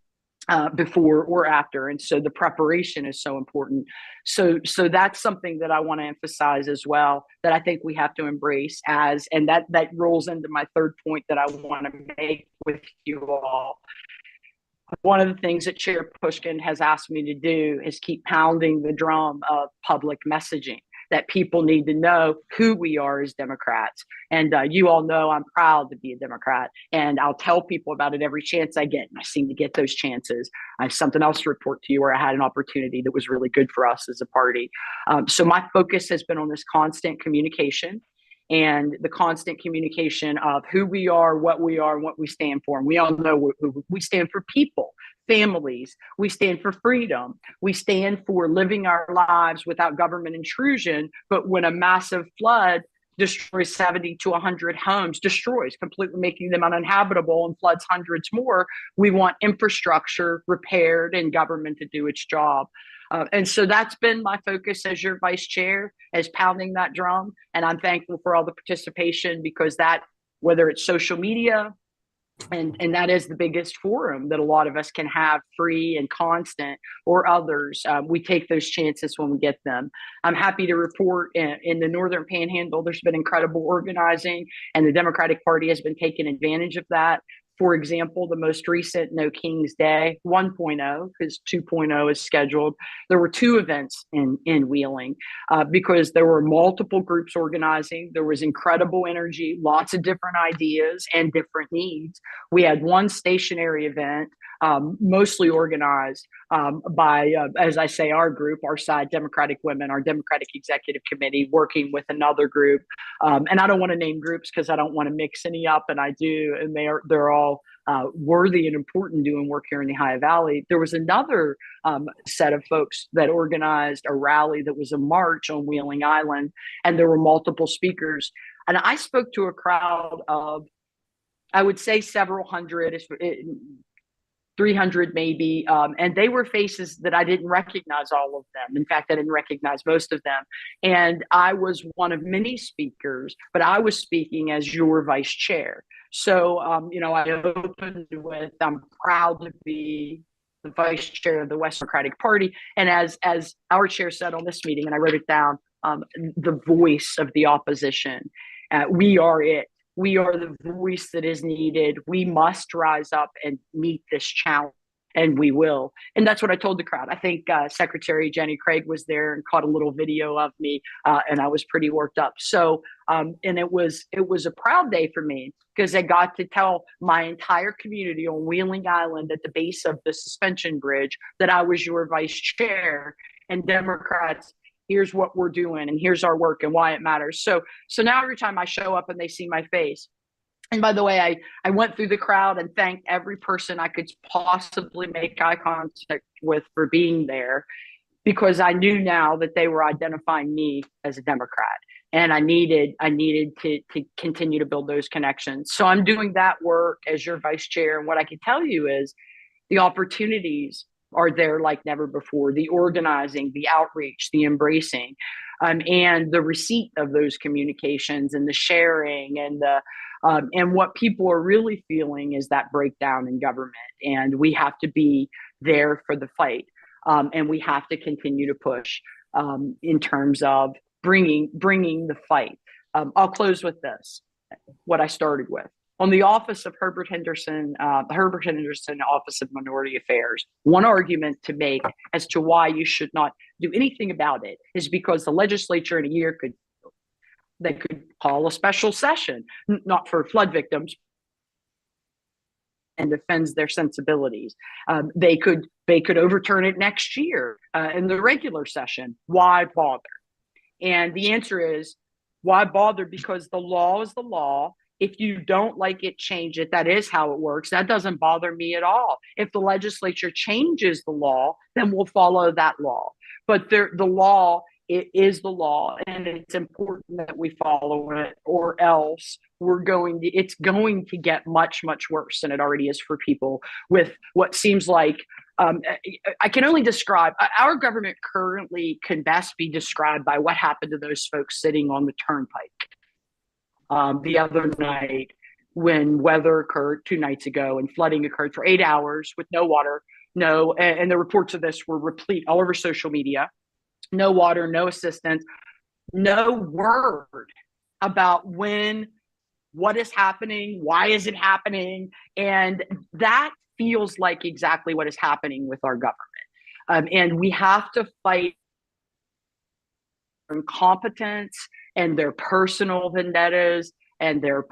before or after. And so the preparation is so important. So that's something that I want to emphasize as well, that I think we have to embrace and that rolls into my third point that I want to make with you all. One of the things that Chair Pushkin has asked me to do is keep pounding the drum of public messaging, that people need to know who we are as Democrats. And you all know I'm proud to be a Democrat, and I'll tell people about it every chance I get. And I seem to get those chances. I have something else to report to you where I had an opportunity that was really good for us as a party. So my focus has been on this constant communication, and the constant communication of who we are, and what we stand for. And we all know we stand for people, families. We stand for freedom. We stand for living our lives without government intrusion. But when a massive flood destroys 70 to 100 homes, completely making them uninhabitable, and floods hundreds more, we want infrastructure repaired and government to do its job. And so that's been my focus as your vice chair, as pounding that drum. And I'm thankful for all the participation, because that, whether it's social media, and that is the biggest forum that a lot of us can have, free and constant, or others. We take those chances when we get them. I'm happy to report in the Northern Panhandle, there's been incredible organizing, and the Democratic Party has been taking advantage of that. For example, the most recent No King's Day 1.0, because 2.0 is scheduled. There were 2 events in Wheeling because there were multiple groups organizing. There was incredible energy, lots of different ideas and different needs. We had one stationary event, mostly organized by, as I say, our group, our side, Democratic Women, our Democratic Executive Committee, working with another group. And I don't want to name groups because I don't want to mix any up, and I do, and they're all worthy and important doing work here in the Ohio Valley. There was another set of folks that organized a rally that was a march on Wheeling Island, and there were multiple speakers. And I spoke to a crowd of, I would say, several hundred, 300 maybe, and they were faces that I didn't recognize all of them. In fact, I didn't recognize most of them. And I was one of many speakers, but I was speaking as your vice chair. So, I opened with, I'm proud to be the vice chair of the West Democratic Party. And as our chair said on this meeting, and I wrote it down, the voice of the opposition. We are it. We are the voice that is needed. We must rise up and meet this challenge, and we will. And that's what I told the crowd. I think Secretary Jenny Craig was there and caught a little video of me, and I was pretty worked up. So, and it was a proud day for me, because I got to tell my entire community on Wheeling Island at the base of the suspension bridge that I was your vice chair, and Democrats, here's what we're doing, and here's our work and why it matters. So now every time I show up and they see my face, and by the way, I went through the crowd and thanked every person I could possibly make eye contact with for being there, because I knew now that they were identifying me as a Democrat, and I needed to continue to build those connections. So I'm doing that work as your vice chair. And what I can tell you is the opportunities are there like never before. The organizing, the outreach, the embracing, and the receipt of those communications, and the sharing, and and what people are really feeling is that breakdown in government. And we have to be there for the fight, and we have to continue to push in terms of bringing the fight. I'll close with this, what I started with. On the office of Herbert Henderson Office of Minority Affairs, one argument to make as to why you should not do anything about it is because the legislature in a year could call a special session, not for flood victims, and defends their sensibilities. They could overturn it next year in the regular session. Why bother? And the answer is, why bother? Because the law is the law. If you don't like it, change it. That is how it works. That doesn't bother me at all. If the legislature changes the law, then we'll follow that law. But the law, it is the law, and it's important that we follow it, or else it's going to get much, much worse than it already is for people with what seems like, I can only describe, our government currently can best be described by what happened to those folks sitting on the turnpike. The other night, when weather occurred 2 nights ago and flooding occurred for 8 hours with no water, no, and the reports of this were replete all over social media. No water, no assistance, no word about when, what is happening, why is it happening, and that feels like exactly what is happening with our government. And we have to fight incompetence and their personal vendettas and their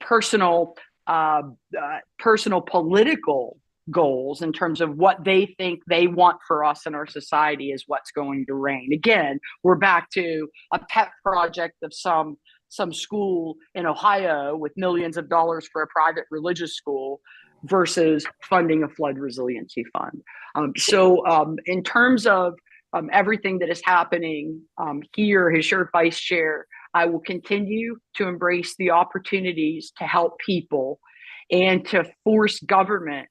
personal political goals in terms of what they think they want for us in our society is what's going to reign. Again, we're back to a pet project of some school in Ohio with millions of dollars for a private religious school versus funding a flood resiliency fund. So in terms of everything that is happening here as your vice chair, I will continue to embrace the opportunities to help people and to force government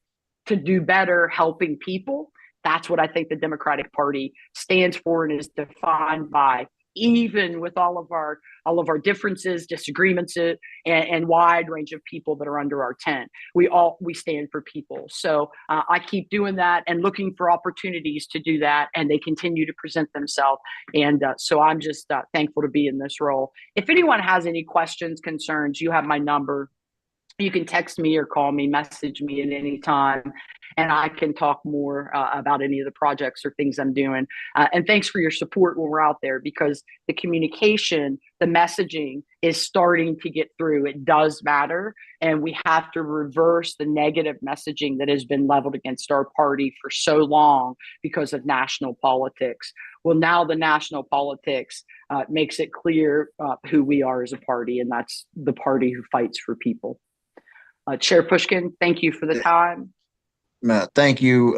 to do better helping people. That's what I think the Democratic Party stands for and is defined by, even with all of our differences, disagreements, and wide range of people that are under our tent. We stand for people. So I keep doing that and looking for opportunities to do that, and they continue to present themselves. And so I'm just thankful to be in this role. If anyone has any questions, concerns, you have my number. You can text me or call me, message me at any time, and I can talk more about any of the projects or things I'm doing. And thanks for your support when we're out there, because the communication, the messaging is starting to get through. It does matter, and we have to reverse the negative messaging that has been leveled against our party for so long because of national politics. Well, now the national politics makes it clear who we are as a party, and that's the party who fights for people. Chair Pushkin, thank you for the time. Matt, thank you,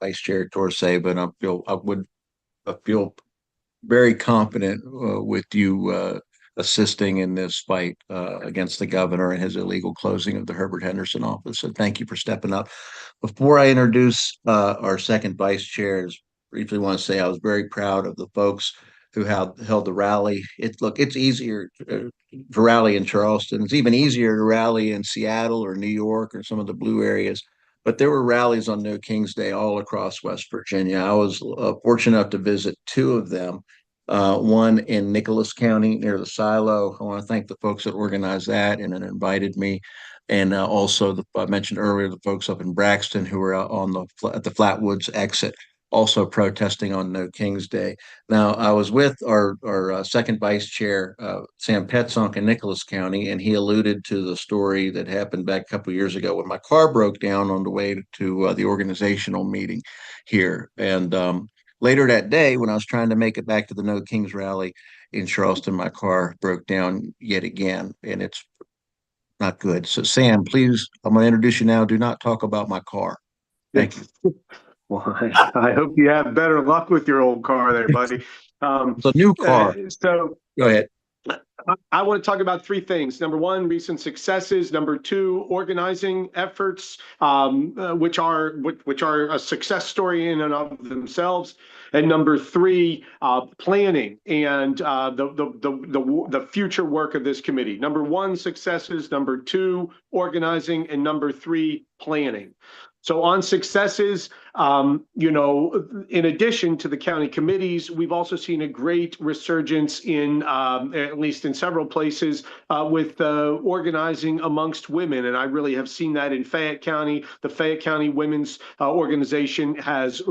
Vice Chair Torsay, but I feel very confident with you assisting in this fight against the governor and his illegal closing of the Herbert Henderson office. So thank you for stepping up. Before I introduce our second vice chair, I briefly want to say I was very proud of the folks who held the rally. It's easier to rally in Charleston. It's even easier to rally in Seattle or New York or some of the blue areas. But there were rallies on No King's Day all across West Virginia. I was fortunate enough to visit two of them. One in Nicholas County near the silo. I want to thank the folks that organized that and invited me. And also, I mentioned earlier, the folks up in Braxton who were out at the Flatwoods exit, also protesting on No King's Day. Now, I was with our second vice chair, Sam Petzonk in Nicholas County, and he alluded to the story that happened back a couple of years ago when my car broke down on the way to the organizational meeting here. And later that day, when I was trying to make it back to the No Kings rally in Charleston, my car broke down yet again, and it's not good. So, Sam, please, I'm going to introduce you now. Do not talk about my car. Thank you. Well, I hope you have better luck with your old car there, buddy. It's a new car. So go ahead. I want to talk about three things. Number one, recent successes. Number two, organizing efforts, which are a success story in and of themselves. And number three, planning and the future work of this committee. Number one, successes. Number two, organizing, and number three, planning. So on successes, in addition to the county committees, we've also seen a great resurgence in, at least in several places, with organizing amongst women. And I really have seen that in Fayette County. The Fayette County Women's Organization has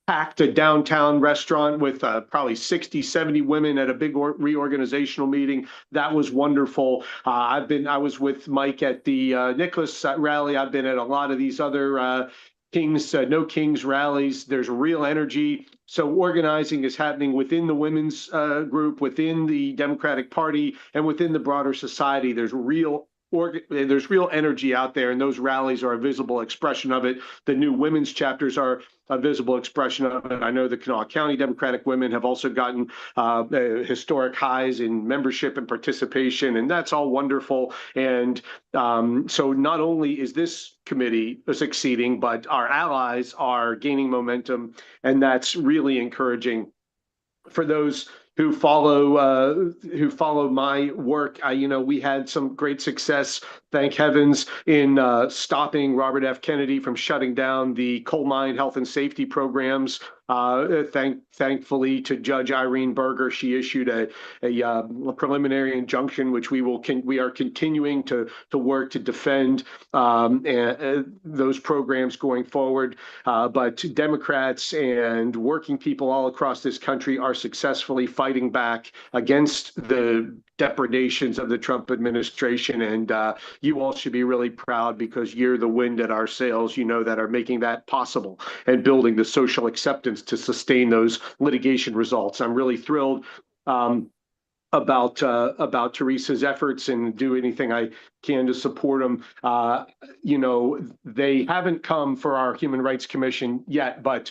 packed a downtown restaurant with probably 60, 70 women at a big reorganizational meeting. That was wonderful. I was with Mike at the Nicholas rally. I've been at a lot of these other No Kings rallies. There's real energy. So organizing is happening within the women's group, within the Democratic Party, and within the broader society. There's real energy out there, and those rallies are a visible expression of it. The new women's chapters are a visible expression of it. I know the Kanawha County Democratic women have also gotten historic highs in membership and participation, and that's all wonderful. And so not only is this committee succeeding, but our allies are gaining momentum, and that's really encouraging. For those who follow my work. We had some great success, thank heavens, in stopping Robert F. Kennedy from shutting down the coal mine health and safety programs. Thankfully to Judge Irene Berger, she issued a preliminary injunction, which we are continuing to work to defend those programs going forward. But Democrats and working people all across this country are successfully fighting back against the depredations of the Trump administration. And you all should be really proud, because you're the wind at our sails, that are making that possible and building the social acceptance to sustain those litigation results. I'm really thrilled about Teresa's efforts, and do anything I can to support them. They haven't come for our Human Rights Commission yet, but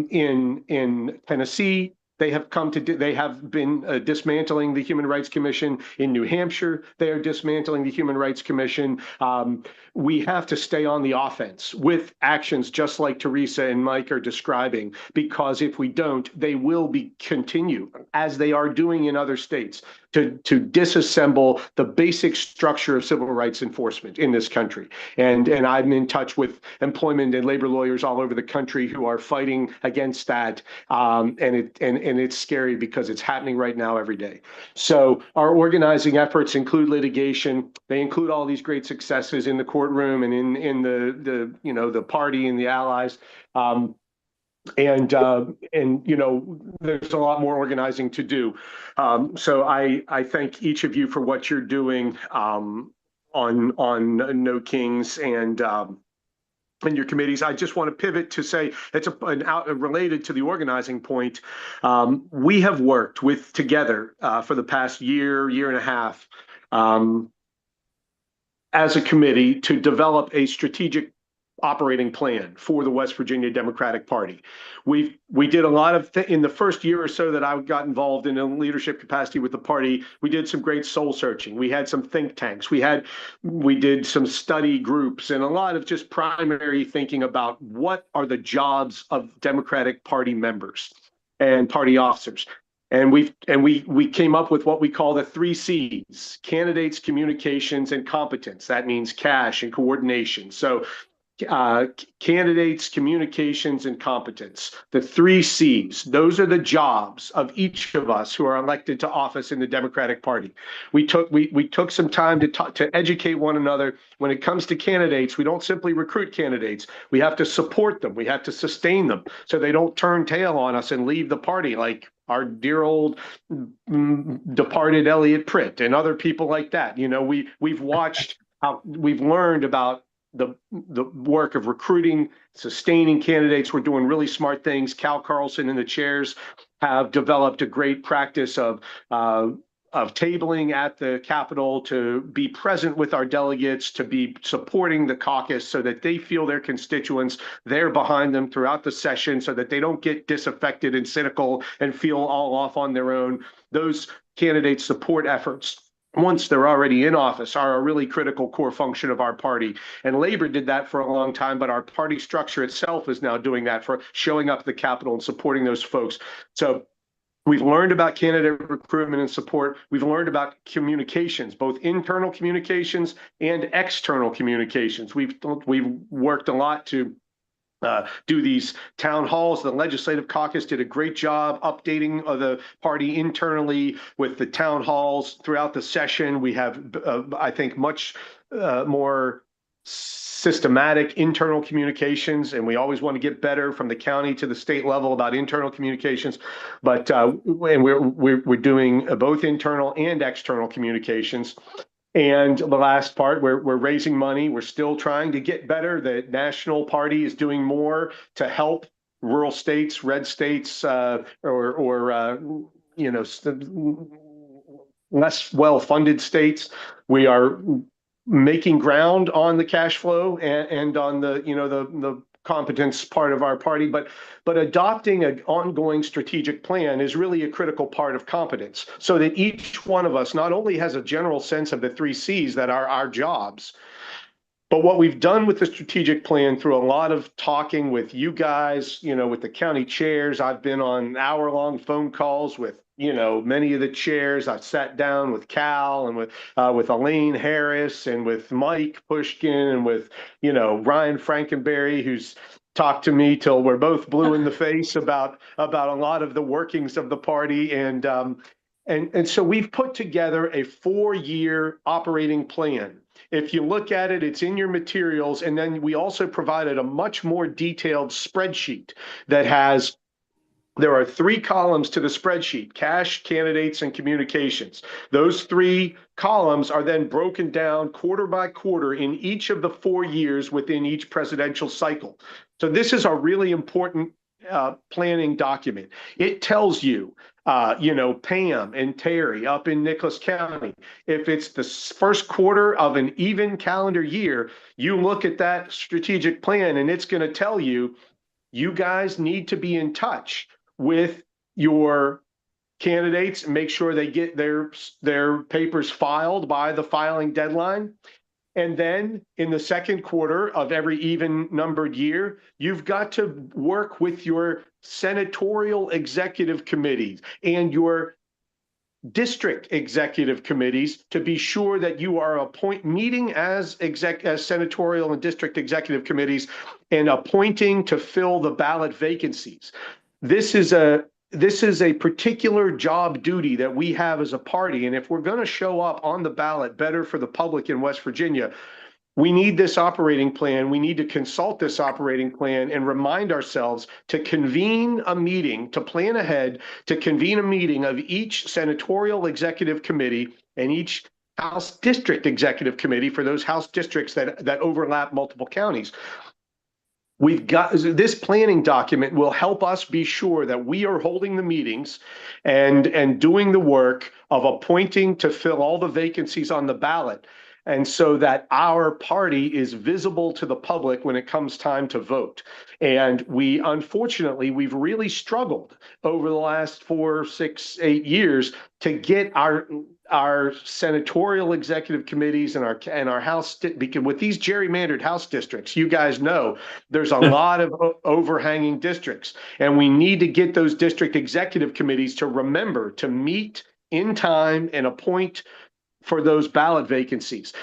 in Tennessee, they have been dismantling the Human Rights Commission. In New Hampshire, they are dismantling the Human Rights Commission. We have to stay on the offense with actions just like Teresa and Mike are describing, because if we don't, they will continue, as they are doing in other states, to disassemble the basic structure of civil rights enforcement in this country. And I'm in touch with employment and labor lawyers all over the country who are fighting against that. And it's scary, because it's happening right now every day. So our organizing efforts include litigation. They include all these great successes in the courtroom and in the party and the allies. And there's a lot more organizing to do. So I thank each of you for what you're doing on No Kings and your committees. I just want to pivot to say it's related to the organizing point. We have worked together for the past year and a half as a committee to develop a strategic operating plan for the West Virginia Democratic Party. We did a lot of in the first year or so that I got involved in a leadership capacity with the party. We did some great soul searching. We had some think tanks. We did some study groups and a lot of just primary thinking about what are the jobs of Democratic Party members and party officers. And we came up with what we call the 3 C's: candidates, communications, and competence. That means cash and coordination. So candidates, communications, and competence. The 3 C's. Those are the jobs of each of us who are elected to office in the Democratic Party. We took some time to educate one another. When it comes to candidates, we don't simply recruit candidates. We have to support them. We have to sustain them so they don't turn tail on us and leave the party, like our dear old departed Elliot Pritt and other people like that. We've watched how we've learned about the work of recruiting, sustaining candidates. We're doing really smart things. Cal Carlson and the chairs have developed a great practice of tabling at the Capitol, to be present with our delegates, to be supporting the caucus so that they feel their constituents there behind them throughout the session, so that they don't get disaffected and cynical and feel all off on their own. Those candidate support efforts, once they're already in office, are a really critical core function of our party. And labor did that for a long time, but our party structure itself is now doing that, for showing up at the Capitol and supporting those folks. So we've learned about candidate recruitment and support. We've learned about communications, both internal communications and external communications. We've worked a lot to do these town halls. The Legislative Caucus did a great job updating the party internally with the town halls throughout the session. We have, I think, much more systematic internal communications, and we always want to get better from the county to the state level about internal communications. But and we're doing both internal and external communications. And the last part, we're raising money. We're still trying to get better. The national party is doing more to help rural states, red states, or less well-funded states. We are making ground on the cash flow and on the competence part of our party, but adopting an ongoing strategic plan is really a critical part of competence, so that each one of us not only has a general sense of the 3 C's that are our jobs, but what we've done with the strategic plan through a lot of talking with you guys, with the county chairs. I've been on hour-long phone calls with you know, many of the chairs. I've sat down with Cal and with Elaine Harris and with Mike Pushkin and with, you know, Ryan Frankenberry, who's talked to me till we're both blue in the face about a lot of the workings of the party. And so we've put together a 4-year operating plan. If you look at it, it's in your materials. And then we also provided a much more detailed spreadsheet that has, there are 3 columns to the spreadsheet: cash, candidates, and communications. Those 3 columns are then broken down quarter by quarter in each of the 4 years within each presidential cycle. So this is a really important planning document. It tells you, you know, Pam and Terry up in Nicholas County, if it's the first quarter of an even calendar year, you look at that strategic plan and it's going to tell you, you guys need to be in touch with your candidates and make sure they get their papers filed by the filing deadline. And then in the second quarter of every even numbered year, you've got to work with your senatorial executive committees and your district executive committees to be sure that you are meeting as senatorial and district executive committees and appointing to fill the ballot vacancies. This is a particular job duty that we have as a party. And if we're going to show up on the ballot better for the public in West Virginia, we need this operating plan. We need to consult this operating plan and remind ourselves to convene a meeting, to plan ahead, to convene a meeting of each senatorial executive committee and each House district executive committee for those House districts that overlap multiple counties. We've got this planning document will help us be sure that we are holding the meetings and doing the work of appointing to fill all the vacancies on the ballot. And so that our party is visible to the public when it comes time to vote. And unfortunately, we've really struggled over the last 4, 6, 8 years to get our senatorial executive committees and our House, because with these gerrymandered House districts, you guys know there's a lot of overhanging districts, and we need to get those district executive committees to remember to meet in time and appoint for those ballot vacancies.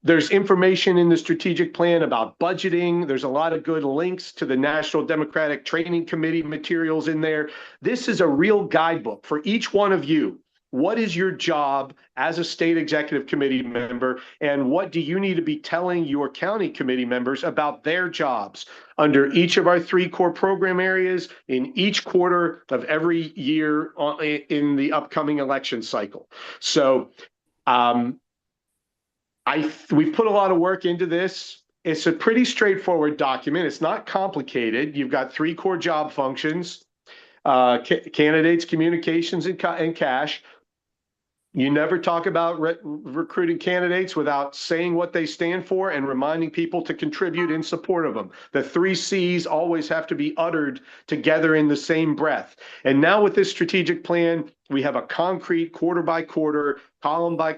There's information in the strategic plan about budgeting. There's a lot of good links to the National Democratic Training Committee materials in there. This is a real guidebook for each one of you. What is your job as a state executive committee member, and what do you need to be telling your county committee members about their jobs under each of our 3 core program areas in each quarter of every year in the upcoming election cycle? So we've put a lot of work into this. It's a pretty straightforward document. It's not complicated. You've got 3 core job functions, candidates, communications, and cash. You never talk about recruiting candidates without saying what they stand for and reminding people to contribute in support of them. The 3 C's always have to be uttered together in the same breath. And now with this strategic plan, we have a concrete quarter by quarter, column by,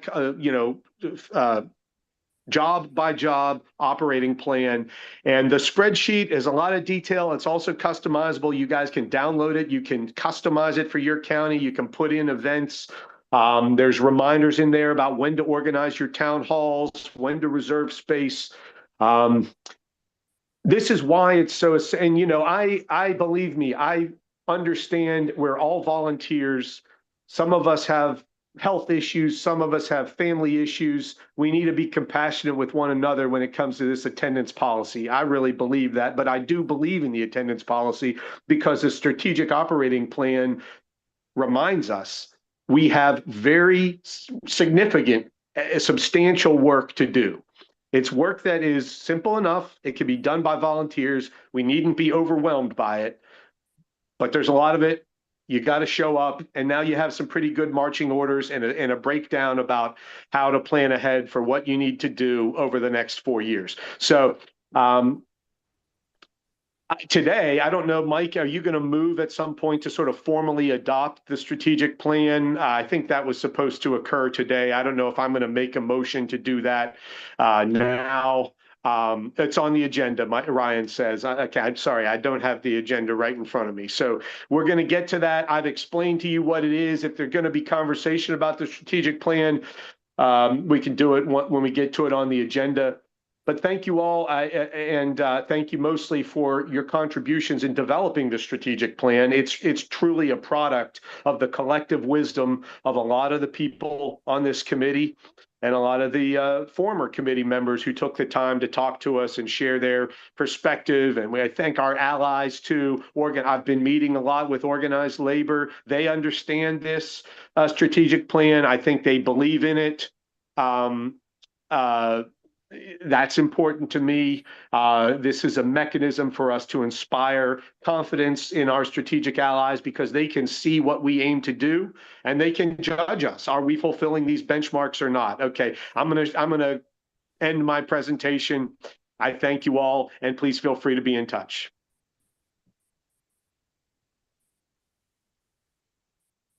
job by job operating plan. And the spreadsheet is a lot of detail. It's also customizable. You guys can download it. You can customize it for your county. You can put in events. There's reminders in there about when to organize your town halls, when to reserve space. This is why it's so, and I believe me, I understand we're all volunteers. Some of us have health issues. Some of us have family issues. We need to be compassionate with one another when it comes to this attendance policy. I really believe that, but I do believe in the attendance policy because the strategic operating plan reminds us we have very significant, substantial work to do. It's work that is simple enough. It can be done by volunteers. We needn't be overwhelmed by it, but there's a lot of it. You got to show up, and now you have some pretty good marching orders and a breakdown about how to plan ahead for what you need to do over the next 4 years. So today, I don't know, Mike, are you going to move at some point to sort of formally adopt the strategic plan? I think that was supposed to occur today. I don't know if I'm going to make a motion to do that now. It's on the agenda, Ryan says. Okay, I'm sorry, I don't have the agenda right in front of me. So we're going to get to that. I've explained to you what it is. If there's going to be conversation about the strategic plan, we can do it when we get to it on the agenda. But thank you all, and thank you mostly for your contributions in developing the strategic plan. It's truly a product of the collective wisdom of a lot of the people on this committee and a lot of the former committee members who took the time to talk to us and share their perspective. And I thank our allies too. I've been meeting a lot with organized labor. They understand this strategic plan. I think they believe in it. That's important to me. This is a mechanism for us to inspire confidence in our strategic allies because they can see what we aim to do and they can judge us. Are we fulfilling these benchmarks or not? Okay, I'm gonna end my presentation. I thank you all, and please feel free to be in touch.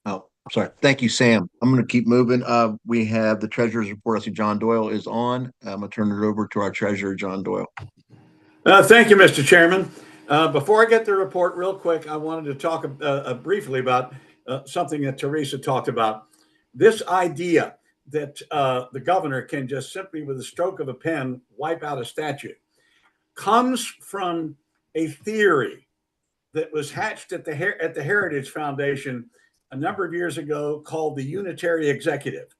Oh, sorry. Thank you, Sam. I'm going to keep moving. We have the treasurer's report. I see John Doyle is on. I'm going to turn it over to our treasurer, John Doyle. Thank you, Mr. Chairman. Before I get the report real quick, I wanted to talk briefly about something that Teresa talked about. This idea that the governor can just simply, with a stroke of a pen, wipe out a statute comes from a theory that was hatched at the Heritage Foundation a number of years ago called the unitary executive.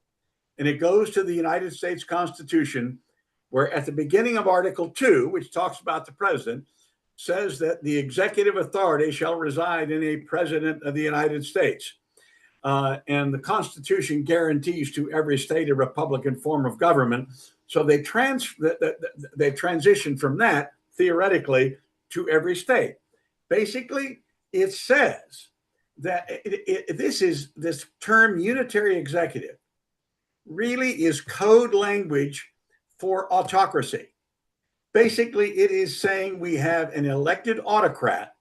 And it goes to the United States Constitution, where at the beginning of Article 2, which talks about the president, says that the executive authority shall reside in a president of the United States. And the Constitution guarantees to every state a Republican form of government. So they transition from that, theoretically, to every state. Basically, it says that this term unitary executive really is code language for autocracy. Basically, it is saying we have an elected autocrat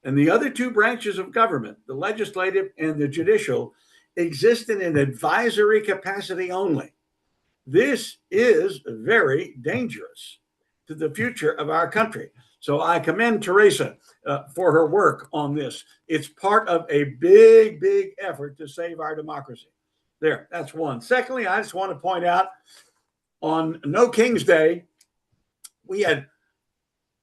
and the other two branches of government, the legislative and the judicial, exist in an advisory capacity only. This is very dangerous to the future of our country. So I commend Teresa for her work on this. It's part of a big, big effort to save our democracy. There, that's one. Secondly, I just want to point out on No King's Day, we had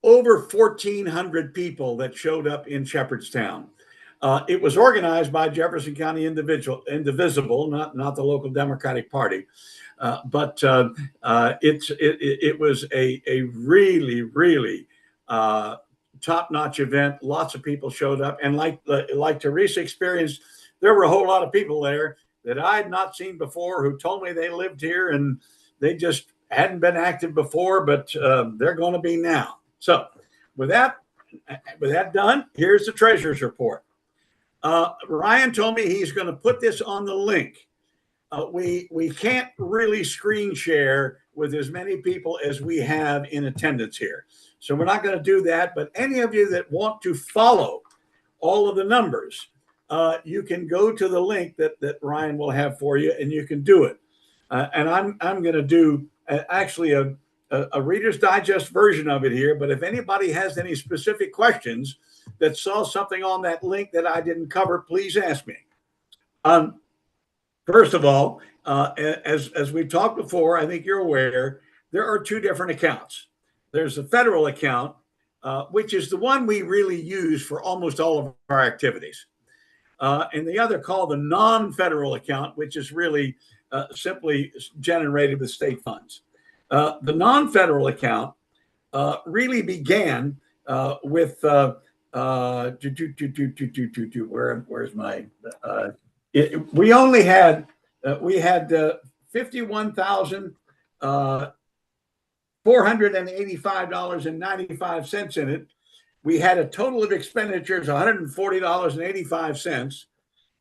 over 1,400 people that showed up in Shepherdstown. It was organized by Jefferson County Indivisible, not the local Democratic Party. But it was a really, really top-notch event. Lots of people showed up. And like Teresa experienced, there were a whole lot of people there that I had not seen before who told me they lived here and they just hadn't been active before, but they're going to be now. So with that done, here's the treasurer's report. Ryan told me he's going to put this on the link. We can't really screen share with as many people as we have in attendance here. So we're not going to do that. But any of you that want to follow all of the numbers, you can go to the link that Ryan will have for you, and you can do it. And I'm going to do actually a Reader's Digest version of it here. But if anybody has any specific questions that saw something on that link that I didn't cover, please ask me. First of all, as we've talked before, I think you're aware, there are two different accounts. There's the federal account, which is the one we really use for almost all of our activities. And the other called the non-federal account, which is really simply generated with state funds. The non-federal account really began with where's my we had $51,485.95 in it. We had a total of expenditures $140.85.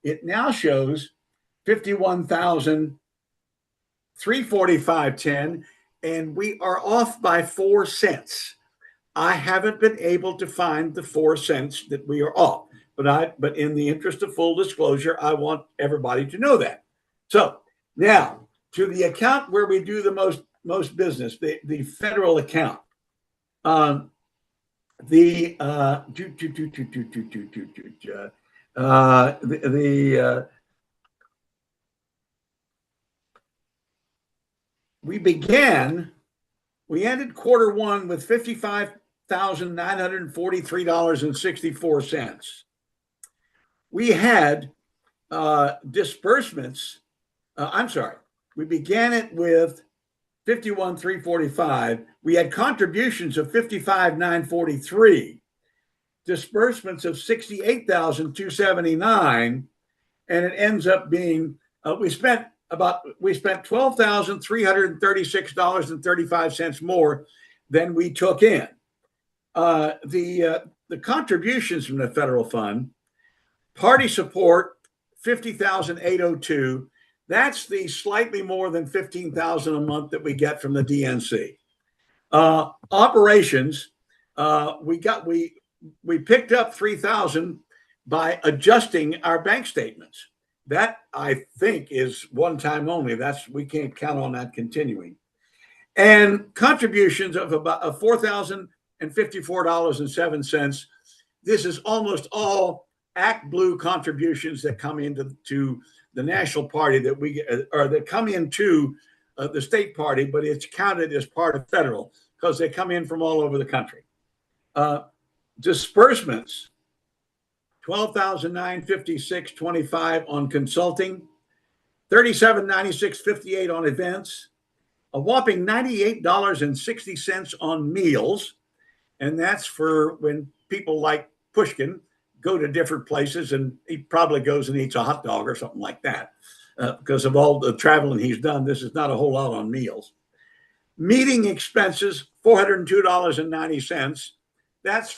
It now shows $51,345.10, and we are off by 4 cents. I haven't been able to find the 4 cents that we are off, but in the interest of full disclosure, I want everybody to know that. So now to the account where we do the most most business, the federal account. The we ended quarter one with $55,943.64. We had disbursements. I'm sorry. We began it with 51,345. We had contributions of 55,943, disbursements of 68,279, and it ends up being we spent $12,336.35 more than we took in. The contributions from the federal fund, party support 50,802. That's the slightly more than 15,000 a month that we get from the DNC. Operations, we picked up 3,000 by adjusting our bank statements. That I think is one time only. We can't count on that continuing. And contributions of about $4,054.07. This is almost all Act Blue contributions that come into the national party that we get, or that come into the state party, but it's counted as part of federal because they come in from all over the country. Disbursements, $12,956.25 on consulting, $37,96.58 on events, a whopping $98.60 on meals, and that's for when people like Pushkin go to different places, and he probably goes and eats a hot dog or something like that. Because of all the traveling he's done, this is not a whole lot on meals. Meeting expenses, $402.90. That's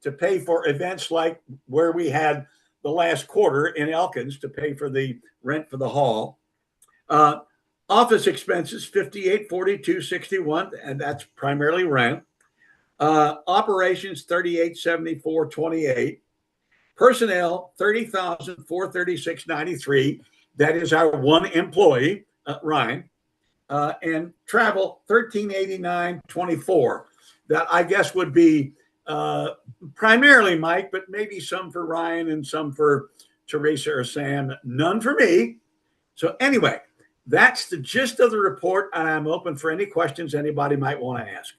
to pay for events like where we had the last quarter in Elkins to pay for the rent for the hall. Office expenses, $5842.61, and that's primarily rent. Operations, $3874.28. Personnel, $30,436.93. That is our one employee, Ryan. And travel, $1389.24. That I guess would be primarily Mike, but maybe some for Ryan and some for Teresa or Sam. None for me. So anyway, that's the gist of the report, and I'm open for any questions anybody might want to ask.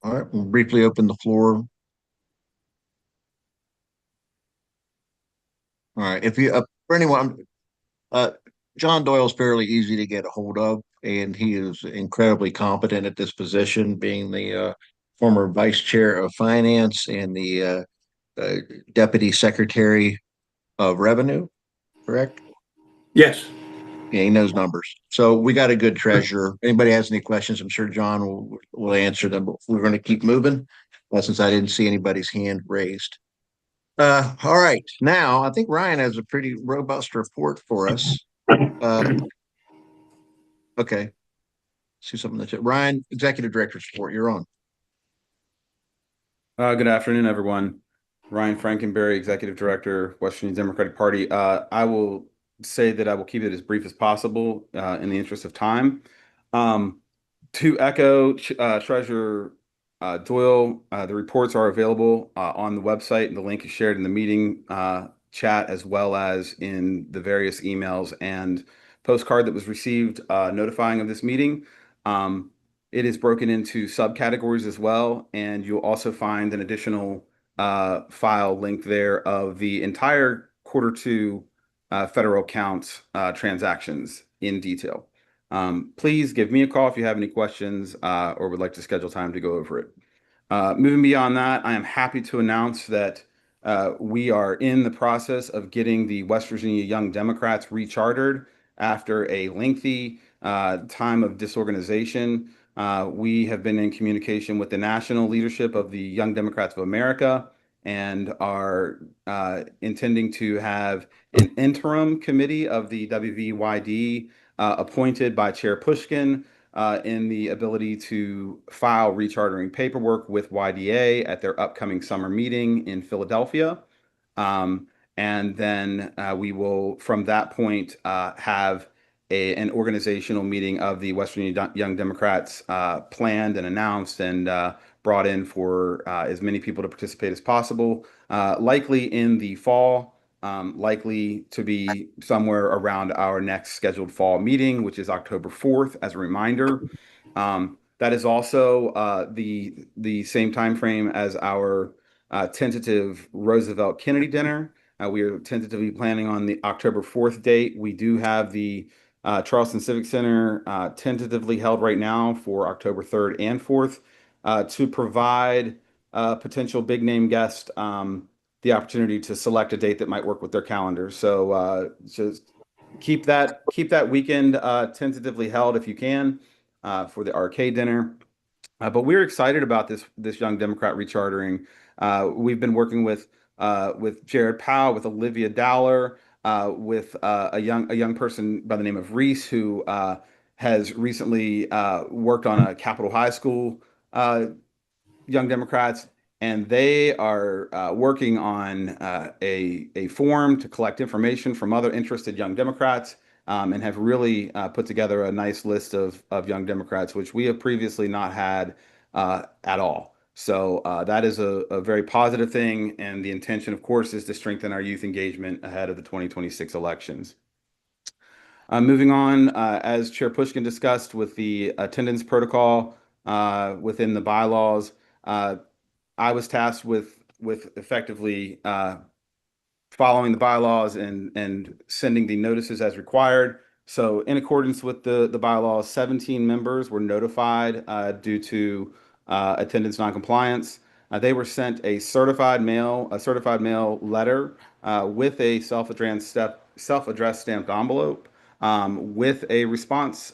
All right, we'll briefly open the floor. All right, if you for anyone, John Doyle's fairly easy to get a hold of, and he is incredibly competent at this position, being the former vice chair of finance and the deputy secretary of revenue, correct? Yes. Yeah, he knows numbers. So we got a good treasurer. Anybody has any questions, I'm sure John will answer them, but we're going to keep moving since I didn't see anybody's hand raised. All right. Now, I think Ryan has a pretty robust report for us. Okay. See something that's Ryan, Executive Director's report. You're on. Good afternoon, everyone. Ryan Frankenberry, Executive Director, West Virginia Democratic Party. I will say that I will keep it as brief as possible in the interest of time. To echo Treasurer Doyle, the reports are available on the website, and the link is shared in the meeting chat as well as in the various emails and postcard that was received notifying of this meeting. It is broken into subcategories as well, and you'll also find an additional file link there of the entire quarter two federal account transactions in detail. Please give me a call if you have any questions or would like to schedule time to go over it. Moving beyond that, I am happy to announce that we are in the process of getting the West Virginia Young Democrats rechartered after a lengthy time of disorganization. We have been in communication with the national leadership of the Young Democrats of America and are intending to have an interim committee of the WVYD appointed by Chair Pushkin in the ability to file rechartering paperwork with YDA at their upcoming summer meeting in Philadelphia. And then we will, from that point, have an organizational meeting of the West Virginia Young Democrats planned and announced and brought in for as many people to participate as possible, likely in the fall, likely to be somewhere around our next scheduled fall meeting, which is October 4th, as a reminder. That is also the same time frame as our tentative Roosevelt Kennedy dinner. We are tentatively planning on the October 4th date. We do have the Charleston Civic Center tentatively held right now for October 3rd and 4th to provide potential big name guest the opportunity to select a date that might work with their calendar. So just keep that weekend tentatively held if you can for the arcade dinner. But we're excited about this Young Democrat rechartering. We've been working with Jared Powell, with Olivia Dowler, with a young person by the name of Reese, who has recently worked on a Capitol High School Young Democrats, and they are working on a form to collect information from other interested Young Democrats. And have really put together a nice list of Young Democrats, which we have previously not had at all. So that is a very positive thing. And the intention, of course, is to strengthen our youth engagement ahead of the 2026 elections. Moving on, as Chair Pushkin discussed with the attendance protocol within the bylaws, I was tasked with effectively following the bylaws and sending the notices as required. So in accordance with the bylaws, 17 members were notified due to attendance noncompliance. They were sent a certified mail letter with a self-addressed stamped envelope with a response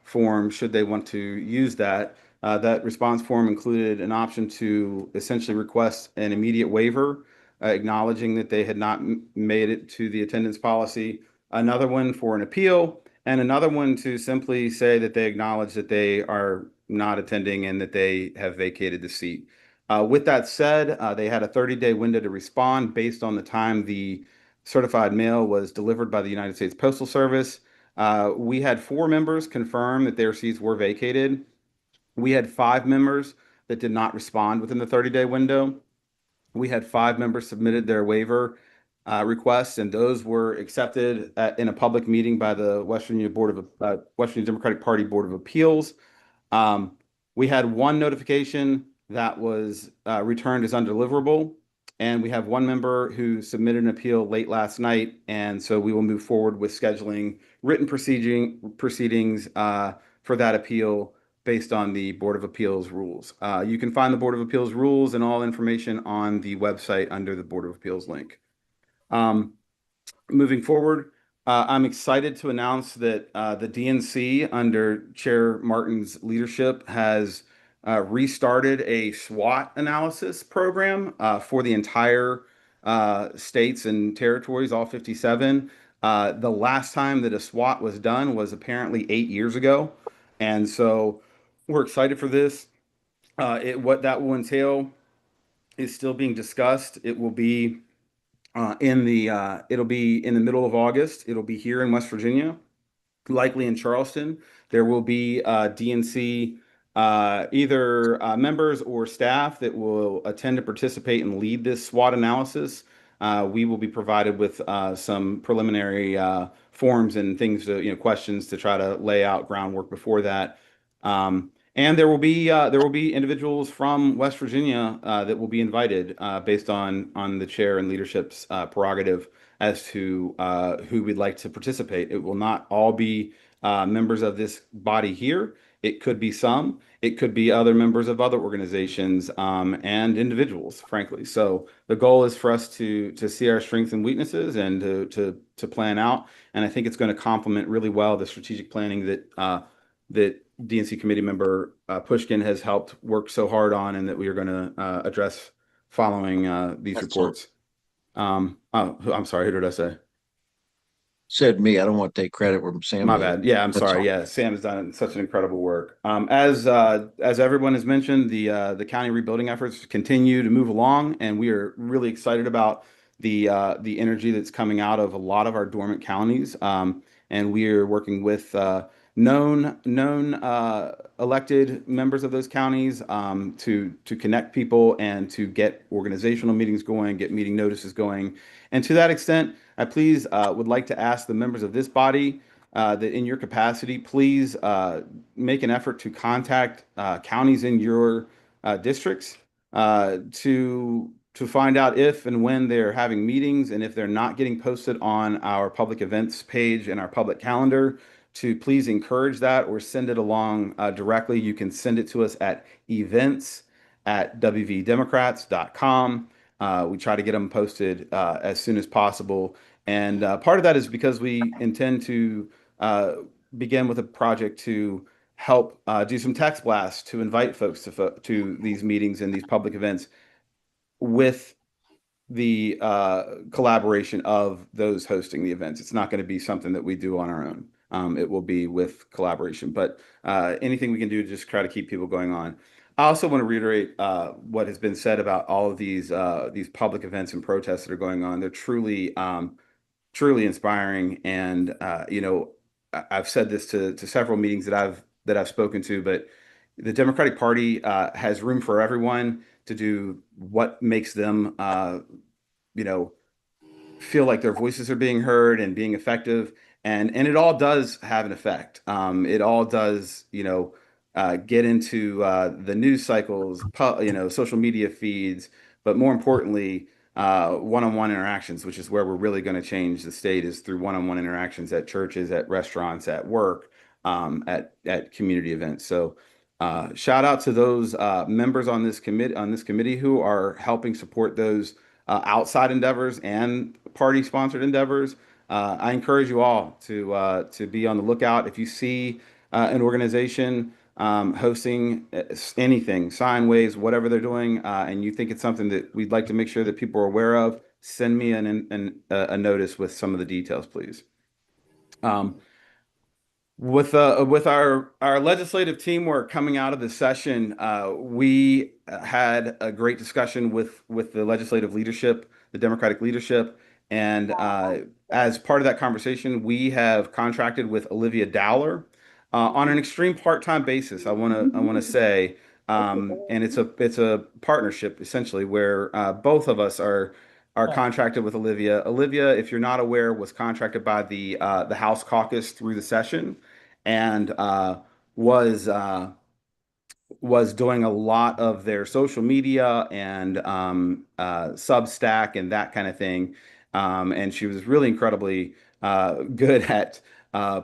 form should they want to use that. That response form included an option to essentially request an immediate waiver, acknowledging that they had not made it to the attendance policy, another one for an appeal, and another one to simply say that they acknowledge that they are not attending and that they have vacated the seat. With that said, they had a 30-day window to respond based on the time the certified mail was delivered by the United States Postal Service. We had 4 members confirm that their seats were vacated. We had 5 members that did not respond within the 30-day window. We had 5 members submitted their waiver requests, and those were accepted in a public meeting by the West Virginia Democratic Party Board of Appeals. We had 1 notification that was returned as undeliverable, and we have 1 member who submitted an appeal late last night, and so we will move forward with scheduling written proceedings for that appeal based on the Board of Appeals rules. You can find the Board of Appeals rules and all information on the website under the Board of Appeals link. Moving forward, I'm excited to announce that the DNC, under Chair Martin's leadership, has restarted a SWOT analysis program for the entire states and territories, all 57. The last time that a SWOT was done was apparently 8 years ago. And so we're excited for this. What that will entail is still being discussed. It will be it'll be in the middle of August. It'll be here in West Virginia, likely in Charleston. There will be DNC either members or staff that will attend to participate and lead this SWOT analysis. We will be provided with some preliminary forms and things to, questions to try to lay out groundwork before that. And there will be individuals from West Virginia that will be invited based on the chair and leadership's prerogative as to who we'd like to participate. It will not all be members of this body here. It could be some. It could be other members of other organizations and individuals, frankly. So the goal is for us to see our strengths and weaknesses and to plan out. And I think it's going to complement really well the strategic planning that DNC committee member Pushkin has helped work so hard on, and that we are going to address following these reports. Oh, I'm sorry. Who did I say? Said me. I don't want to take credit where Sam. My bad. Yeah, I'm sorry. Yeah, Sam has done such an incredible work. As everyone has mentioned, the county rebuilding efforts continue to move along, and we are really excited about the energy that's coming out of a lot of our dormant counties. And we are working with known elected members of those counties to connect people and to get organizational meetings going, get meeting notices going. And to that extent, I please would like to ask the members of this body that in your capacity, please make an effort to contact counties in your districts to find out if and when they're having meetings, and if they're not getting posted on our public events page and our public calendar, to please encourage that or send it along directly. You can send it to us at events@wvdemocrats.com. We try to get them posted as soon as possible. And part of that is because we intend to begin with a project to help do some text blasts to invite folks to these meetings and these public events with the collaboration of those hosting the events. It's not going to be something that we do on our own. It will be with collaboration, but anything we can do to just try to keep people going on. I also want to reiterate what has been said about all of these public events and protests that are going on. They're truly inspiring, and I've said this to several meetings that I've spoken to, but the Democratic Party has room for everyone to do what makes them, feel like their voices are being heard and being effective. And it all does have an effect. It all does, get into the news cycles, social media feeds, but more importantly, one-on-one interactions, which is where we're really going to change the state, is through one-on-one interactions at churches, at restaurants, at work, at community events. So shout out to those members on this committee who are helping support those outside endeavors and party-sponsored endeavors. I encourage you all to be on the lookout. If you see an organization hosting anything, sine waves, whatever they're doing, and you think it's something that we'd like to make sure that people are aware of, send me a notice with some of the details, please. With our legislative teamwork coming out of this session, we had a great discussion with the legislative leadership, the Democratic leadership, and as part of that conversation, we have contracted with Olivia Dowler on an extreme part-time basis. I want to say, and it's a partnership essentially where both of us are contracted with Olivia. Olivia, if you're not aware, was contracted by the House caucus through the session, and was doing a lot of their social media and Substack and that kind of thing. And she was really incredibly good at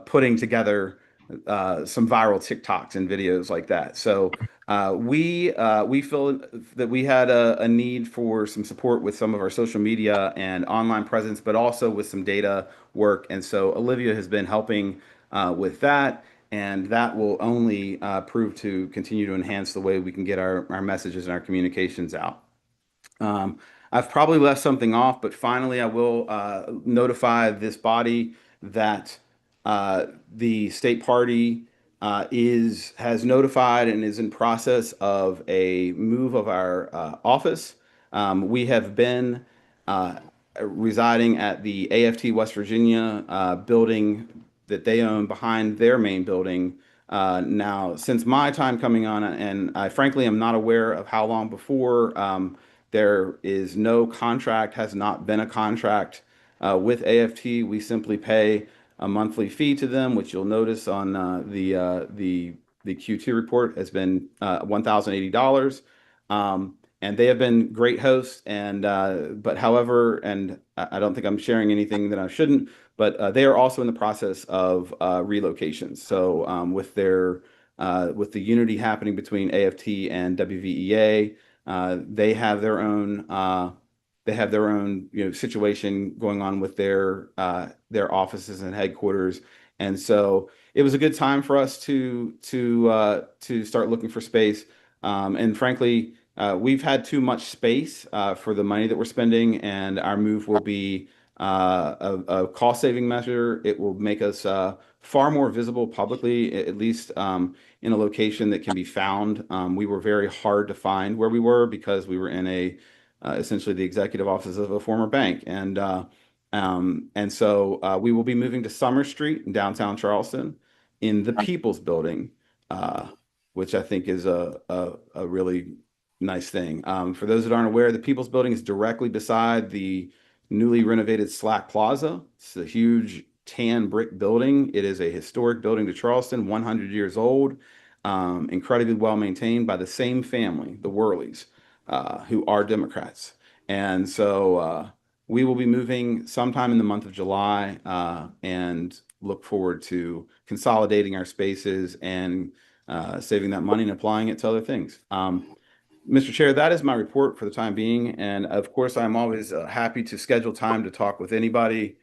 putting together some viral TikToks and videos like that. So we feel that we had a need for some support with some of our social media and online presence, but also with some data work. And so Olivia has been helping with that. And that will only prove to continue to enhance the way we can get our messages and our communications out. I've probably left something off, but finally I will notify this body that the state party has notified and is in process of a move of our office. We have been residing at the AFT West Virginia building that they own behind their main building now since my time coming on, and I frankly am not aware of how long before. There is no contract, has not been a contract with AFT. We simply pay a monthly fee to them, which you'll notice on the Q2 report has been $1,080. And they have been great hosts, and but however, and I don't think I'm sharing anything that I shouldn't, but they are also in the process of relocations. So with the unity happening between AFT and WVEA, they have their own situation going on with their offices and headquarters. And so it was a good time for us to start looking for space. And frankly, we've had too much space for the money that we're spending, and our move will be a cost-saving measure. It will make us far more visible publicly, at least in a location that can be found. We were very hard to find where we were because we were in a essentially the executive office of a former bank. And so we will be moving to Summer Street in downtown Charleston in the People's Building, which I think is a really nice thing. For those that aren't aware, the People's Building is directly beside the newly renovated Slack Plaza. It's a huge tan brick building. It is a historic building to Charleston, 100 years old, incredibly well maintained by the same family, the Worleys, who are Democrats. And so we will be moving sometime in the month of July and look forward to consolidating our spaces and saving that money and applying it to other things. Mr. Chair, that is my report for the time being. And of course, I'm always happy to schedule time to talk with anybody.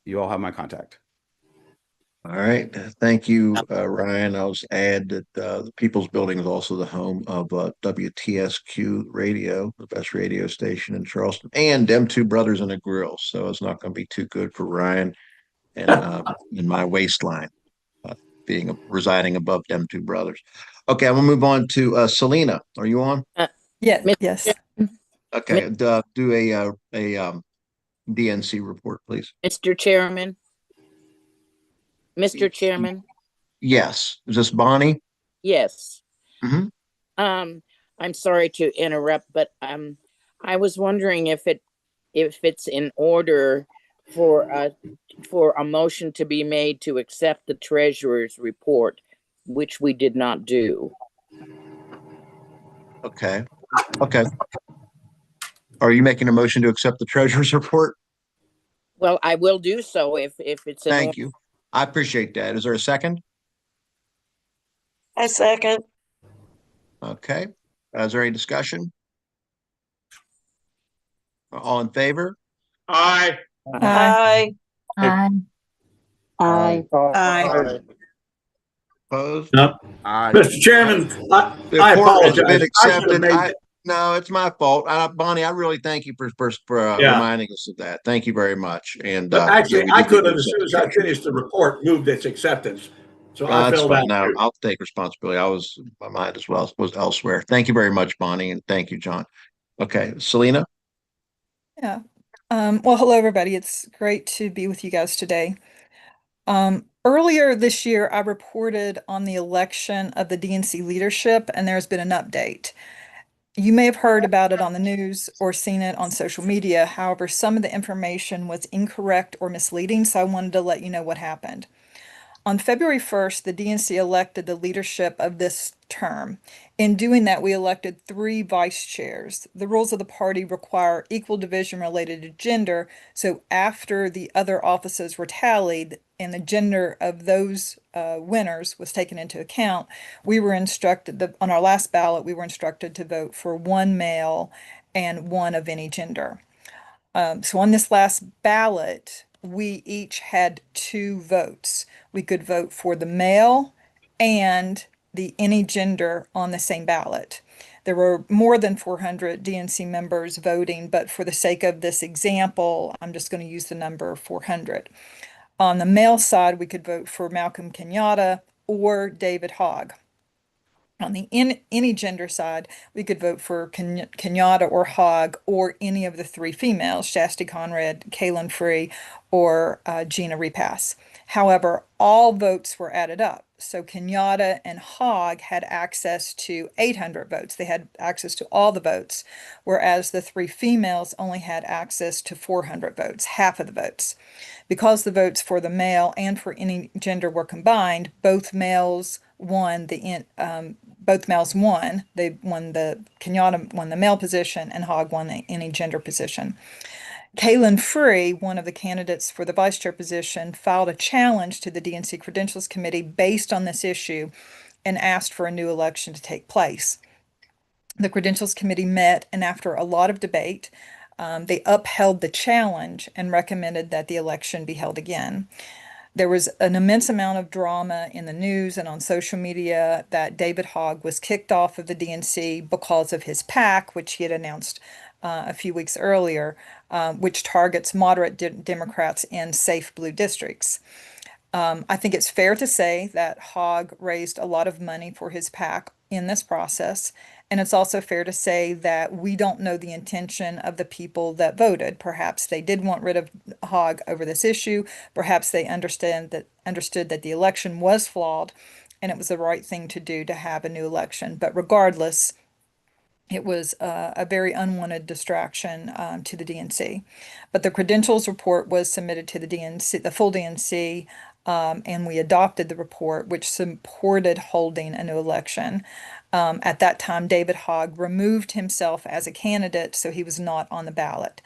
You all have my contact. All right. Thank you, Ryan. I'll just add that the People's Building is also the home of WTSQ Radio, the best radio station in Charleston, and them two brothers in a grill. So it's not going to be too good for Ryan and in my waistline, residing above them two brothers. Okay, I'm gonna move on to Selena. Are you on? Yes. Okay, do a DNC report, please. Mr. Chairman. Mr. Chairman. Yes. Is this Bonnie? Yes. Mm-hmm. I'm sorry to interrupt, but I was wondering if it's in order for a motion to be made to accept the treasurer's report, which we did not do. Okay. Okay. Are you making a motion to accept the treasurer's report? Well, I will do so if it's in Thank you. I appreciate that. Is there a second? I second. Okay. Is there any discussion? All in favor? Aye. Aye. Aye. Aye. Opposed? No. Mr. Chairman, I report has been apologize. I should have accepted. made No, it's my fault. Bonnie, I really thank you for reminding us of that. Thank you very much. And But actually, yeah, I could have, as soon as I finished the report, moved its acceptance. So I that's filled fine. out. Now I'll take responsibility. My mind as well was elsewhere. Thank you very much, Bonnie, and thank you, John. Okay, Selena. Yeah. Well, hello, everybody. It's great to be with you guys today. Earlier this year, I reported on the election of the DNC leadership, and there's been an update. You may have heard about it on the news or seen it on social media. However, some of the information was incorrect or misleading, so I wanted to let you know what happened. On February 1st, the DNC elected the leadership of this term. In doing that, we elected 3 vice chairs. The rules of the party require equal division related to gender, so after the other offices were tallied and the gender of those winners was taken into account, we were instructed, on our last ballot, we were instructed to vote for 1 male and 1 of any gender. So on this last ballot, we each had 2 votes. We could vote for the male and the any gender on the same ballot. There were more than 400 DNC members voting, but for the sake of this example, I'm just going to use the number 400. On the male side, we could vote for Malcolm Kenyatta or David Hogg. On the any gender side, we could vote for Kenyatta or Hogg or any of the 3 females, Shasti Conrad, Kaylin Free, or Gina Repass. However, all votes were added up. So Kenyatta and Hogg had access to 800 votes. They had access to all the votes, whereas the 3 females only had access to 400 votes, half of the votes. Because the votes for the male and for any gender were combined, both males won. Both males won. They won Kenyatta won the male position and Hogg won the any gender position. Kaylin Free, one of the candidates for the vice chair position, filed a challenge to the DNC Credentials Committee based on this issue and asked for a new election to take place. The Credentials Committee met, and after a lot of debate, they upheld the challenge and recommended that the election be held again. There was an immense amount of drama in the news and on social media that David Hogg was kicked off of the DNC because of his PAC, which he had announced a few weeks earlier, which targets moderate Democrats in safe blue districts. I think it's fair to say that Hogg raised a lot of money for his PAC in this process, And it's also fair to say that we don't know the intention of the people that voted. Perhaps they did want rid of Hogg over this issue. Perhaps they understood that the election was flawed and it was the right thing to do to have a new election. But regardless, it was a very unwanted distraction to the DNC. But the credentials report was submitted to the DNC, the full DNC, and we adopted the report, which supported holding a new election. At that time, David Hogg removed himself as a candidate, so he was not on the ballot.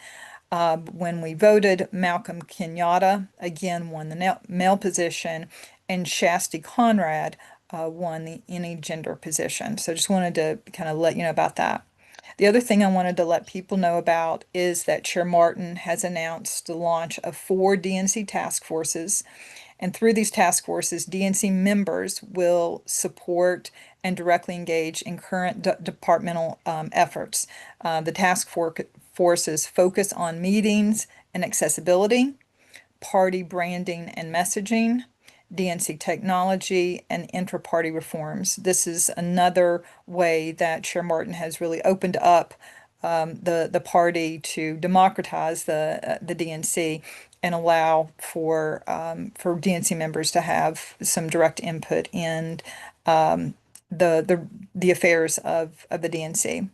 When we voted, Malcolm Kenyatta again won the male position, and Shasti Conrad won the any gender position. So just wanted to kind of let you know about that. The other thing I wanted to let people know about is that Chair Martin has announced the launch of 4 DNC task forces. And through these task forces, DNC members will support and directly engage in current departmental efforts. The task forces focus on meetings and accessibility, party branding and messaging, DNC technology, and intra-party reforms. This is another way that Chair Martin has really opened up the party to democratize the DNC and allow for DNC members to have some direct input in the affairs of the DNC.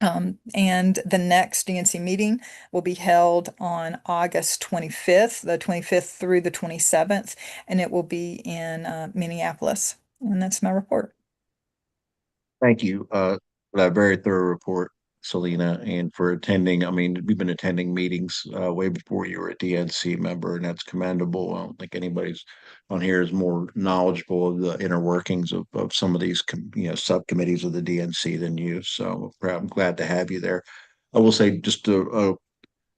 And the next DNC meeting will be held on August 25th, the 25th through the 27th, and it will be in Minneapolis. And that's my report. Thank you for that very thorough report, Selena, and for attending. I mean, we've been attending meetings way before you were a DNC member, and that's commendable. I don't think anybody's on here is more knowledgeable of the inner workings of some of these subcommittees of the DNC than you. So I'm glad to have you there. I will say just a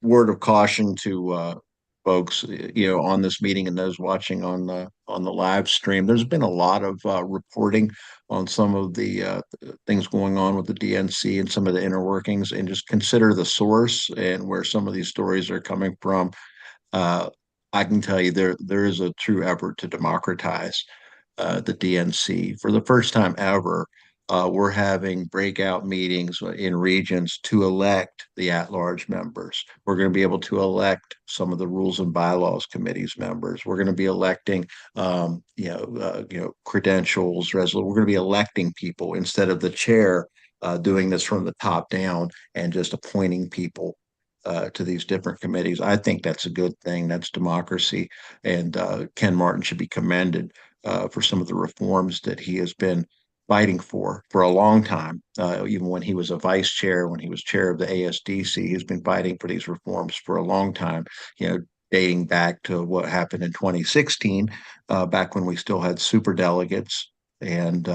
word of caution to folks, on this meeting and those watching on the live stream. There's been a lot of reporting on some of the things going on with the DNC and some of the inner workings, and just consider the source and where some of these stories are coming from. I can tell you there is a true effort to democratize the DNC. For the first time ever, we're having breakout meetings in regions to elect the at-large members. We're going to be able to elect some of the rules and bylaws committees members. We're going to be electing, credentials. We're going to be electing people instead of the chair doing this from the top down and just appointing people to these different committees. I think that's a good thing. That's democracy, and Ken Martin should be commended for some of the reforms that he has been fighting for a long time. Even when he was a vice chair, when he was chair of the ASDC, he's been fighting for these reforms for a long time, dating back to what happened in 2016, back when we still had super delegates. And,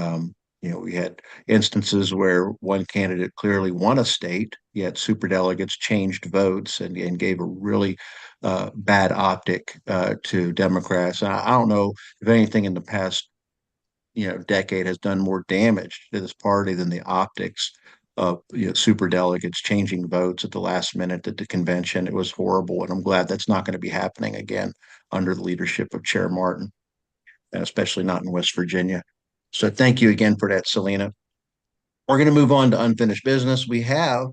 we had instances where one candidate clearly won a state, yet super delegates changed votes and gave a really bad optic to Democrats. And I don't know if anything in the past decade has done more damage to this party than the optics of super delegates changing votes at the last minute at the convention. It was horrible, and I'm glad that's not going to be happening again under the leadership of Chair Martin, and especially not in West Virginia. So thank you again for that, Selena. We're going to move on to unfinished business. We have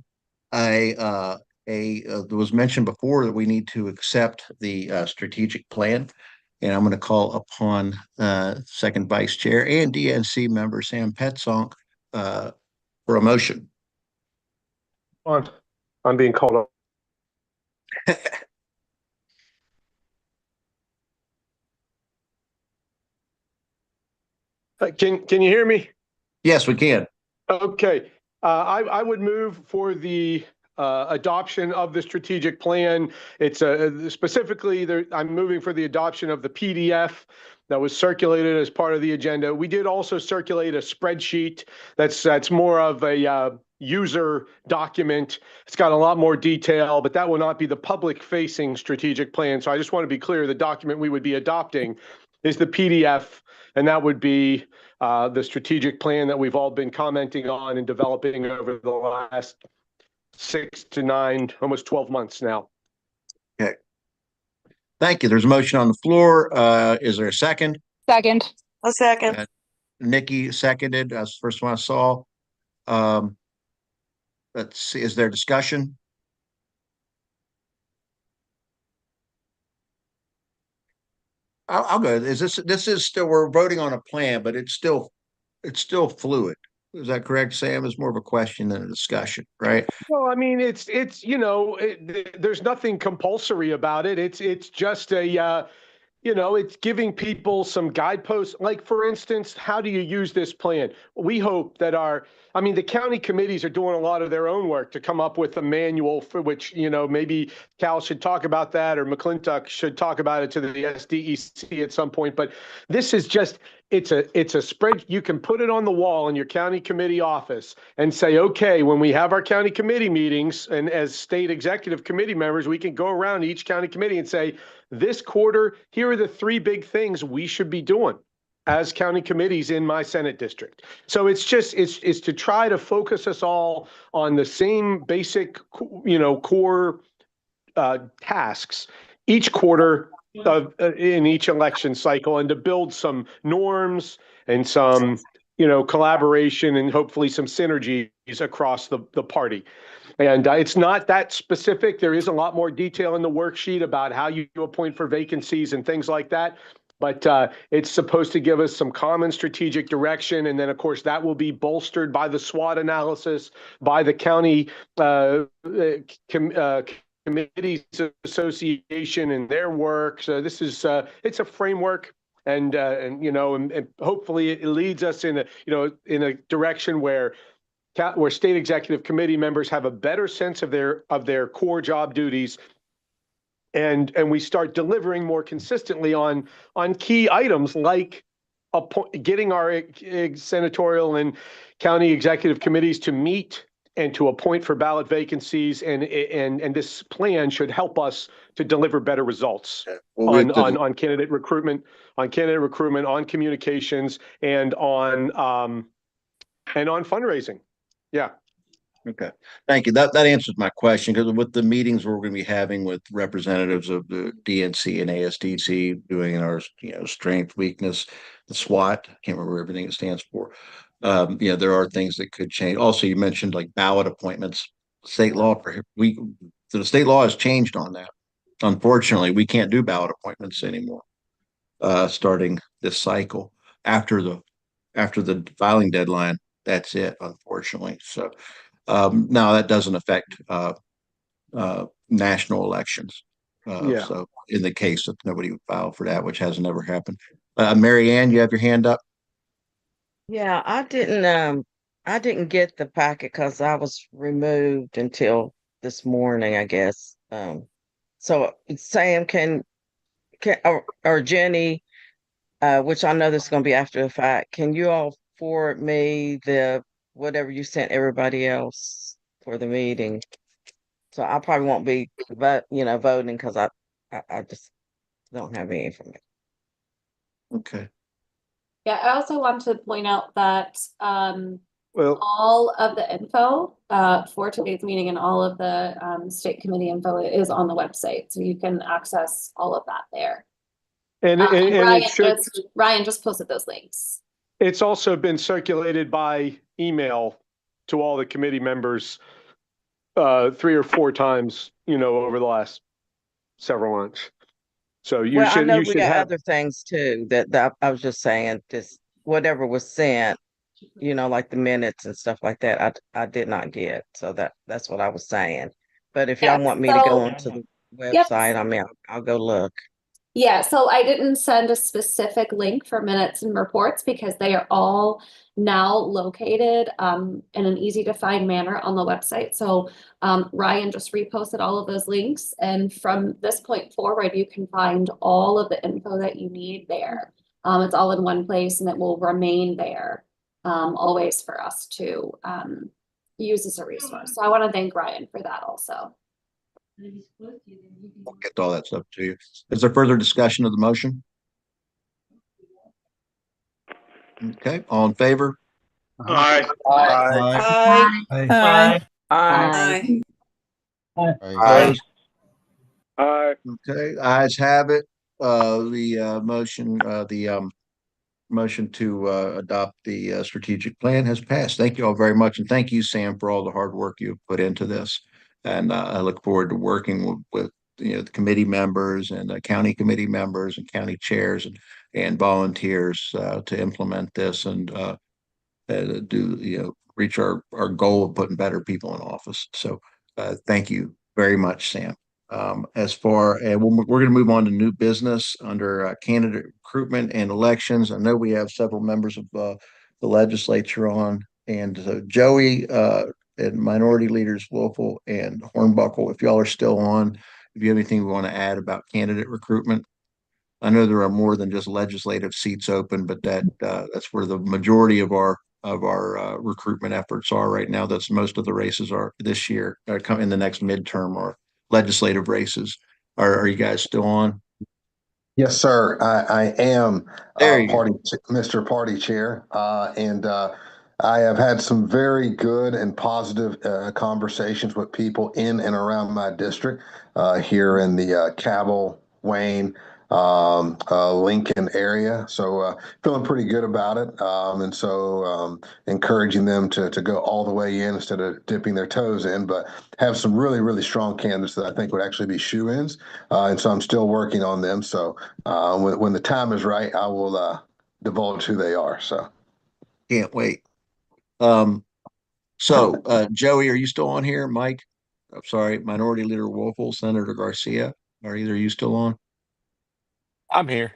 there was mentioned before that we need to accept the strategic plan. And I'm going to call upon second vice chair and DNC member Sam Petzonk for a motion. I'm being called up. Can you hear me? Yes, we can. Okay. I would move for the adoption of the strategic plan. It's specifically I'm moving for the adoption of the PDF that was circulated as part of the agenda. We did also circulate a spreadsheet that's more of a user document. It's got a lot more detail, but that will not be the public-facing strategic plan. So I just want to be clear, the document we would be adopting is the PDF, and that would be the strategic plan that we've all been commenting on and developing over the last 6 to 9, almost 12 months now. Okay. Thank you. There's a motion on the floor. Is there a second? Second. A second. Nikki seconded. That's the first one I saw. Let's see, is there discussion? I'll go. This is still, we're voting on a plan, but it's still fluid. Is that correct, Sam? It's more of a question than a discussion, right? Well, I mean, it's there's nothing compulsory about it. It's just a it's giving people some guideposts. Like, for instance, how do you use this plan? We hope that the county committees are doing a lot of their own work to come up with a manual for which, maybe Cal should talk about that, or McClintock should talk about it to the SDEC at some point. But this is just, it's a spread. You can put it on the wall in your county committee office and say, okay, when we have our county committee meetings, and as state executive committee members, we can go around each county committee and say, this quarter, here are the 3 big things we should be doing as county committees in my Senate district. So it's to try to focus us all on the same basic, core tasks each quarter in each election cycle, and to build some norms and some, collaboration and hopefully some synergies across the party. And it's not that specific. There is a lot more detail in the worksheet about how you appoint for vacancies and things like that. But it's supposed to give us some common strategic direction. And then, of course, that will be bolstered by the SWOT analysis, by the county committees association and their work. So this is it's a framework. And hopefully it leads us in a direction where state executive committee members have a better sense of their core job duties, and we start delivering more consistently on key items like getting our senatorial and county executive committees to meet and to appoint for ballot vacancies, and this plan should help us to deliver better results on candidate recruitment, on communications, and on fundraising. Yeah. Okay. Thank you. That answers my question, because with the meetings we're going to be having with representatives of the DNC and ASDC doing our, strength, weakness, the SWOT, I can't remember everything it stands for. There are things that could change. Also, you mentioned like ballot appointments, state law. The state law has changed on that. Unfortunately, we can't do ballot appointments anymore, starting this cycle after the filing deadline. That's it, unfortunately. So now that doesn't affect national elections. So in the case that nobody would file for that, which has never happened. Mary Ann, you have your hand up. Yeah, I didn't get the packet because I was removed until this morning, I guess. So Sam, or Jenny, which I know this is going to be after the fact, can you all forward me whatever you sent everybody else for the meeting? So I probably won't be voting because I just don't have any information. Okay. Yeah, I also want to point out that all of the info for today's meeting and all of the state committee info is on the website, so you can access all of that there. And Ryan just posted those links. It's also been circulated by email to all the committee members 3 or 4 times, over the last several months. So I know we got other things too that I was just saying, just whatever was sent, like the minutes and stuff like that, I did not get. So that's what I was saying. But if y'all want me to go onto the website, I'll go look. Yeah, so I didn't send a specific link for minutes and reports because they are all now located in an easy to find manner on the website. So Ryan just reposted all of those links, and from this point forward, you can find all of the info that you need there. It's all in one place, and it will remain there always for us to use as a resource. So I want to thank Ryan for that also. I'll get all that stuff to you. Is there further discussion of the motion? Okay, all in favor? Aye. Aye. Aye. Aye. Opposed? Aye. Okay, ayes have it. The motion, motion to adopt the strategic plan has passed. Thank you all very much. And thank you, Sam, for all the hard work you've put into this. And I look forward to working with the committee members and county committee members and county chairs and volunteers to implement this and reach our goal of putting better people in office. So thank you very much, Sam. As far as we're going to move on to new business under candidate recruitment and elections. I know we have several members of the legislature on, and Joey and Minority Leaders Wolfel and Hornbuckle, if y'all are still on, if you have anything you want to add about candidate recruitment. I know there are more than just legislative seats open, but that's where the majority of our recruitment efforts are right now. That's most of the races are this year, come in the next midterm or legislative races. Are you guys still on? Yes, sir. I am Mr. Party Chair, and I have had some very good and positive conversations with people in and around my district here in the Cabell, Wayne, Lincoln area. So feeling pretty good about it, and so encouraging them to go all the way in instead of dipping their toes in, but have some really, really strong candidates that I think would actually be shoe-ins. And so I'm still working on them. So when the time is right, I will divulge who they are. So can't wait. Joey, are you still on here? Mike, I'm sorry, Minority Leader Wolfel, Senator Garcia, are either of you still on? I'm here,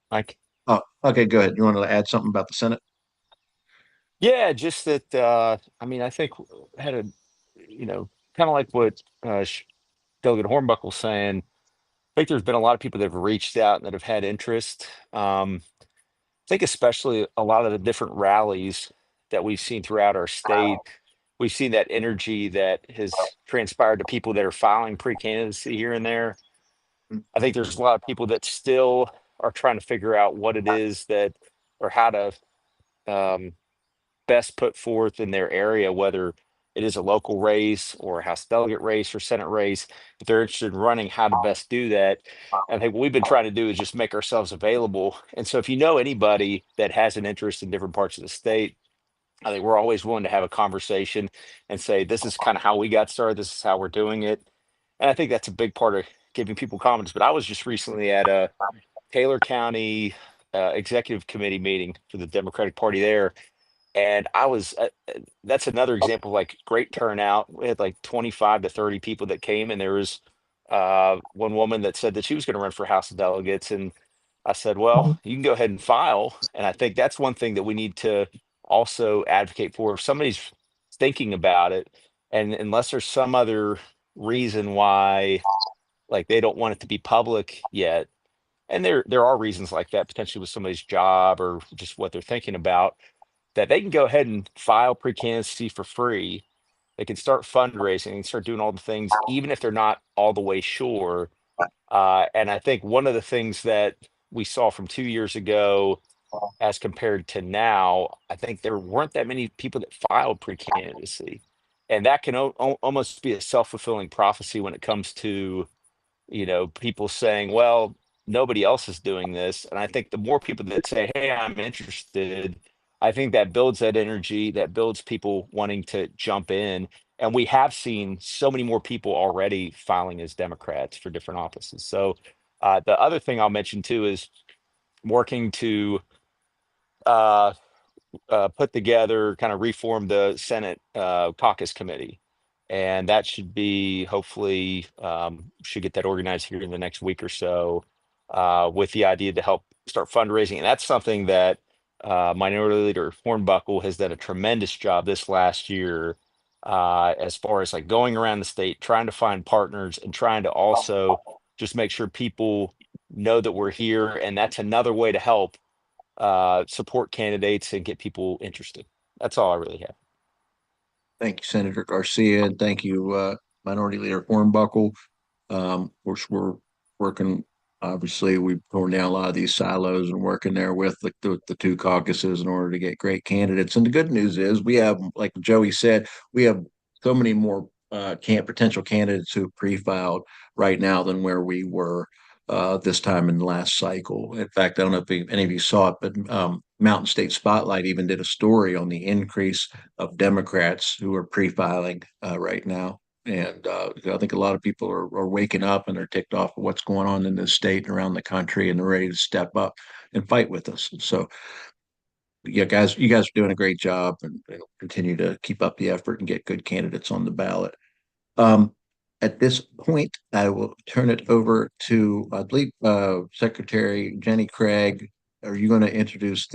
Mike. Oh, okay, go ahead. You want to add something about the Senate? Yeah, just that. I think had a, kind of like what Delegate Hornbuckle's saying. I think there's been a lot of people that have reached out and that have had interest. I think especially a lot of the different rallies that we've seen throughout our state. We've seen that energy that has transpired to people that are filing pre-candidacy here and there. I think there's a lot of people that still are trying to figure out what it is that or how to best put forth in their area, whether it is a local race or a House delegate race or Senate race. If they're interested in running, how to best do that. And I think what we've been trying to do is just make ourselves available. And so if you know anybody that has an interest in different parts of the state, I think we're always willing to have a conversation and say, this is kind of how we got started. This is how we're doing it. And I think that's a big part of giving people confidence. But I was just recently at a Taylor County executive committee meeting for the Democratic Party there. And that's another example of like great turnout. We had like 25 to 30 people that came, and there was one woman that said that she was going to run for House of Delegates. And I said, well, you can go ahead and file. And I think that's one thing that we need to also advocate for. If somebody's thinking about it, and unless there's some other reason why, like they don't want it to be public yet, and there are reasons like that, potentially with somebody's job or just what they're thinking about, that they can go ahead and file pre-candidacy for free. They can start fundraising and start doing all the things, even if they're not all the way sure. And I think one of the things that we saw from 2 years ago as compared to now, I think there weren't that many people that filed pre-candidacy. And that can almost be a self-fulfilling prophecy when it comes to, people saying, well, nobody else is doing this. And I think the more people that say, hey, I'm interested, I think that builds that energy, that builds people wanting to jump in. And we have seen so many more people already filing as Democrats for different offices. So the other thing I'll mention too is working to put together, kind of reform the Senate caucus committee. And that should be hopefully should get that organized here in the next week or so with the idea to help start fundraising. And that's something that Minority Leader Hornbuckle has done a tremendous job this last year as far as like going around the state, trying to find partners and trying to also just make sure people know that we're here. And that's another way to help support candidates and get people interested. That's all I really have. Thank you, Senator Garcia, and thank you, Minority Leader Hornbuckle. Of course, we're working. Obviously, we've torn down a lot of these silos and working there with the two caucuses in order to get great candidates. And the good news is we have, like Joey said, we have so many more potential candidates who pre-filed right now than where we were this time in the last cycle. In fact, I don't know if any of you saw it, but Mountain State Spotlight even did a story on the increase of Democrats who are pre-filing right now. And I think a lot of people are waking up and they're ticked off of what's going on in this state and around the country, and they're ready to step up and fight with us. So, yeah, guys, you guys are doing a great job, and continue to keep up the effort and get good candidates on the ballot. At this point, I will turn it over to, I believe, Secretary Jenny Craig. Are you going to introduce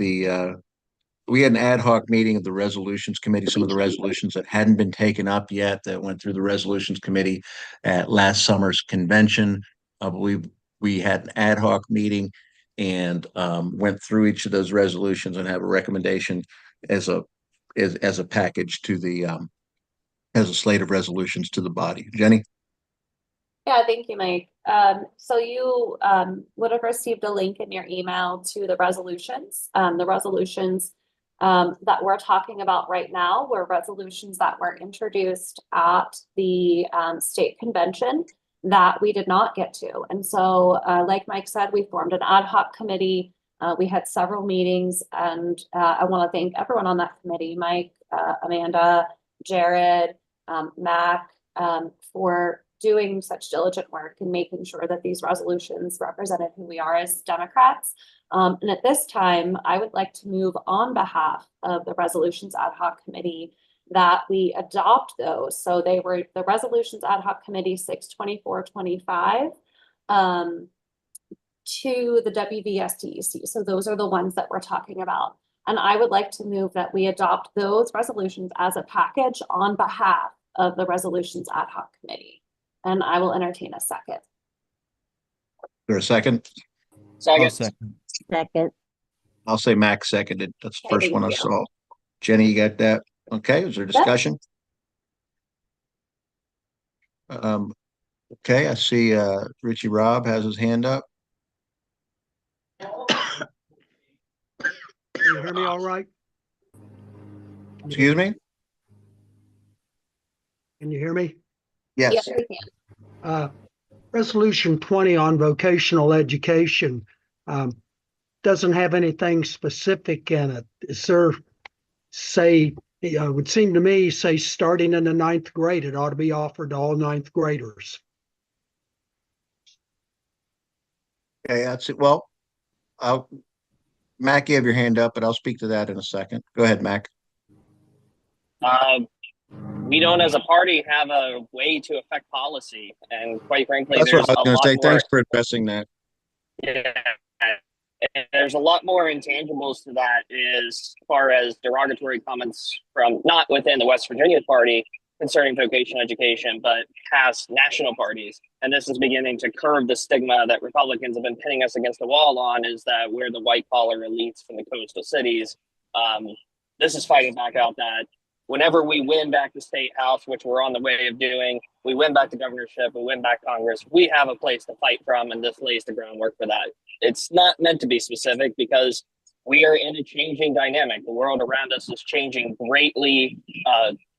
we had an ad hoc meeting of the resolutions committee, some of the resolutions that hadn't been taken up yet that went through the resolutions committee at last summer's convention. I believe we had an ad hoc meeting and went through each of those resolutions and have a recommendation as a package to the as a slate of resolutions to the body. Jenny? Yeah, thank you, Mike. So you would have received a link in your email to the resolutions. The resolutions that we're talking about right now were resolutions that were introduced at the state convention that we did not get to. And so, like Mike said, we formed an ad hoc committee. We had several meetings, and I want to thank everyone on that committee, Mike, Amanda, Jared, Mac, for doing such diligent work and making sure that these resolutions represented who we are as Democrats. And at this time, I would like to move on behalf of the Resolutions Ad Hoc Committee that we adopt those. So they were the Resolutions Ad Hoc Committee 62425 to the WVSDEC. So those are the ones that we're talking about. And I would like to move that we adopt those resolutions as a package on behalf of the Resolutions Ad Hoc Committee. And I will entertain a second. There a second? Second. I'll say Max seconded. That's the Okay, first one I thank you. saw. Jenny, you got that? Okay, is there discussion? Okay, I see Richie Robb has his hand up. Can you hear me all right? Excuse me? Can you hear me? Yes. Yes, we can. Resolution 20 on vocational education doesn't have anything specific in it. Is there, say, it would seem to me, say starting in the 9th grade, it ought to be offered to all 9th graders. Okay, that's it. Well, Mac, you have your hand up, but I'll speak to that in a second. Go ahead, Mac. We don't, as a party, have a way to affect policy, and quite frankly, That's there's what I was a going to lot say. more. Thanks for addressing that. Yeah, and there's a lot more intangibles to that, as far as derogatory comments from not within the West Virginia party concerning vocational education, but past national parties. And this is beginning to curb the stigma that Republicans have been pinning us against the wall on, is that we're the white collar elites from the coastal cities. This is fighting back out that whenever we win back the state house, which we're on the way of doing, we win back the governorship, we win back Congress, we have a place to fight from, and this lays the groundwork for that. It's not meant to be specific because we are in a changing dynamic. The world around us is changing greatly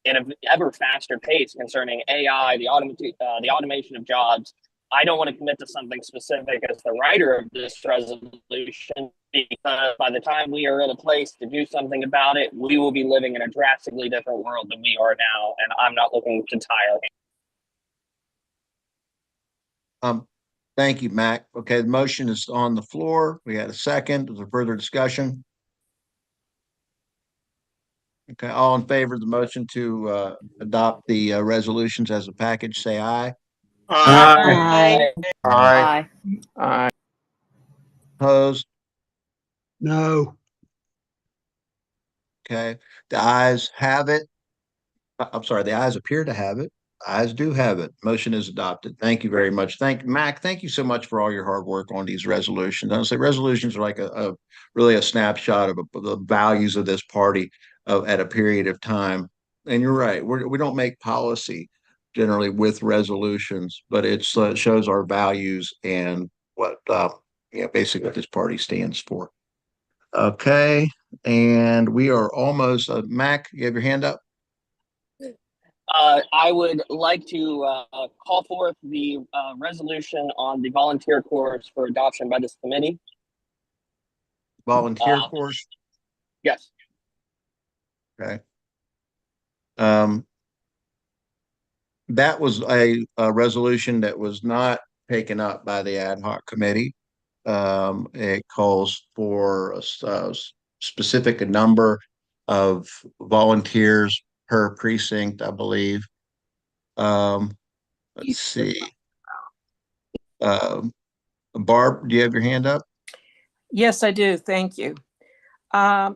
in an ever faster pace concerning AI, the automation of jobs. I don't want to commit to something specific as the writer of this resolution, because by the time we are in a place to do something about it, we will be living in a drastically different world than we are now, and I'm not looking to tie our hands. Thank you, Mac. Okay, the motion is on the floor. We had a second. Is there further discussion? Okay, all in favor of the motion to adopt the resolutions as a package, say aye. Aye. Aye. Aye. Opposed? No. Okay, the ayes have it. I'm sorry, the ayes appear to have it. Ayes do have it. Motion is adopted. Thank you very much. Mac. Thank you so much for all your hard work on these resolutions. Honestly, resolutions are like really a snapshot of the values of this party at a period of time. And you're right. We don't make policy generally with resolutions, but it shows our values and what basically what this party stands for. Okay, and we are almost. Mac, you have your hand up. I would like to call forth the resolution on the volunteer course for adoption by this committee. Volunteer course? Yes. Okay. That was a resolution that was not taken up by the ad hoc committee. It calls for a specific number of volunteers per precinct, I believe. Let's see. Barb, do you have your hand up? Yes, I do. Thank you. I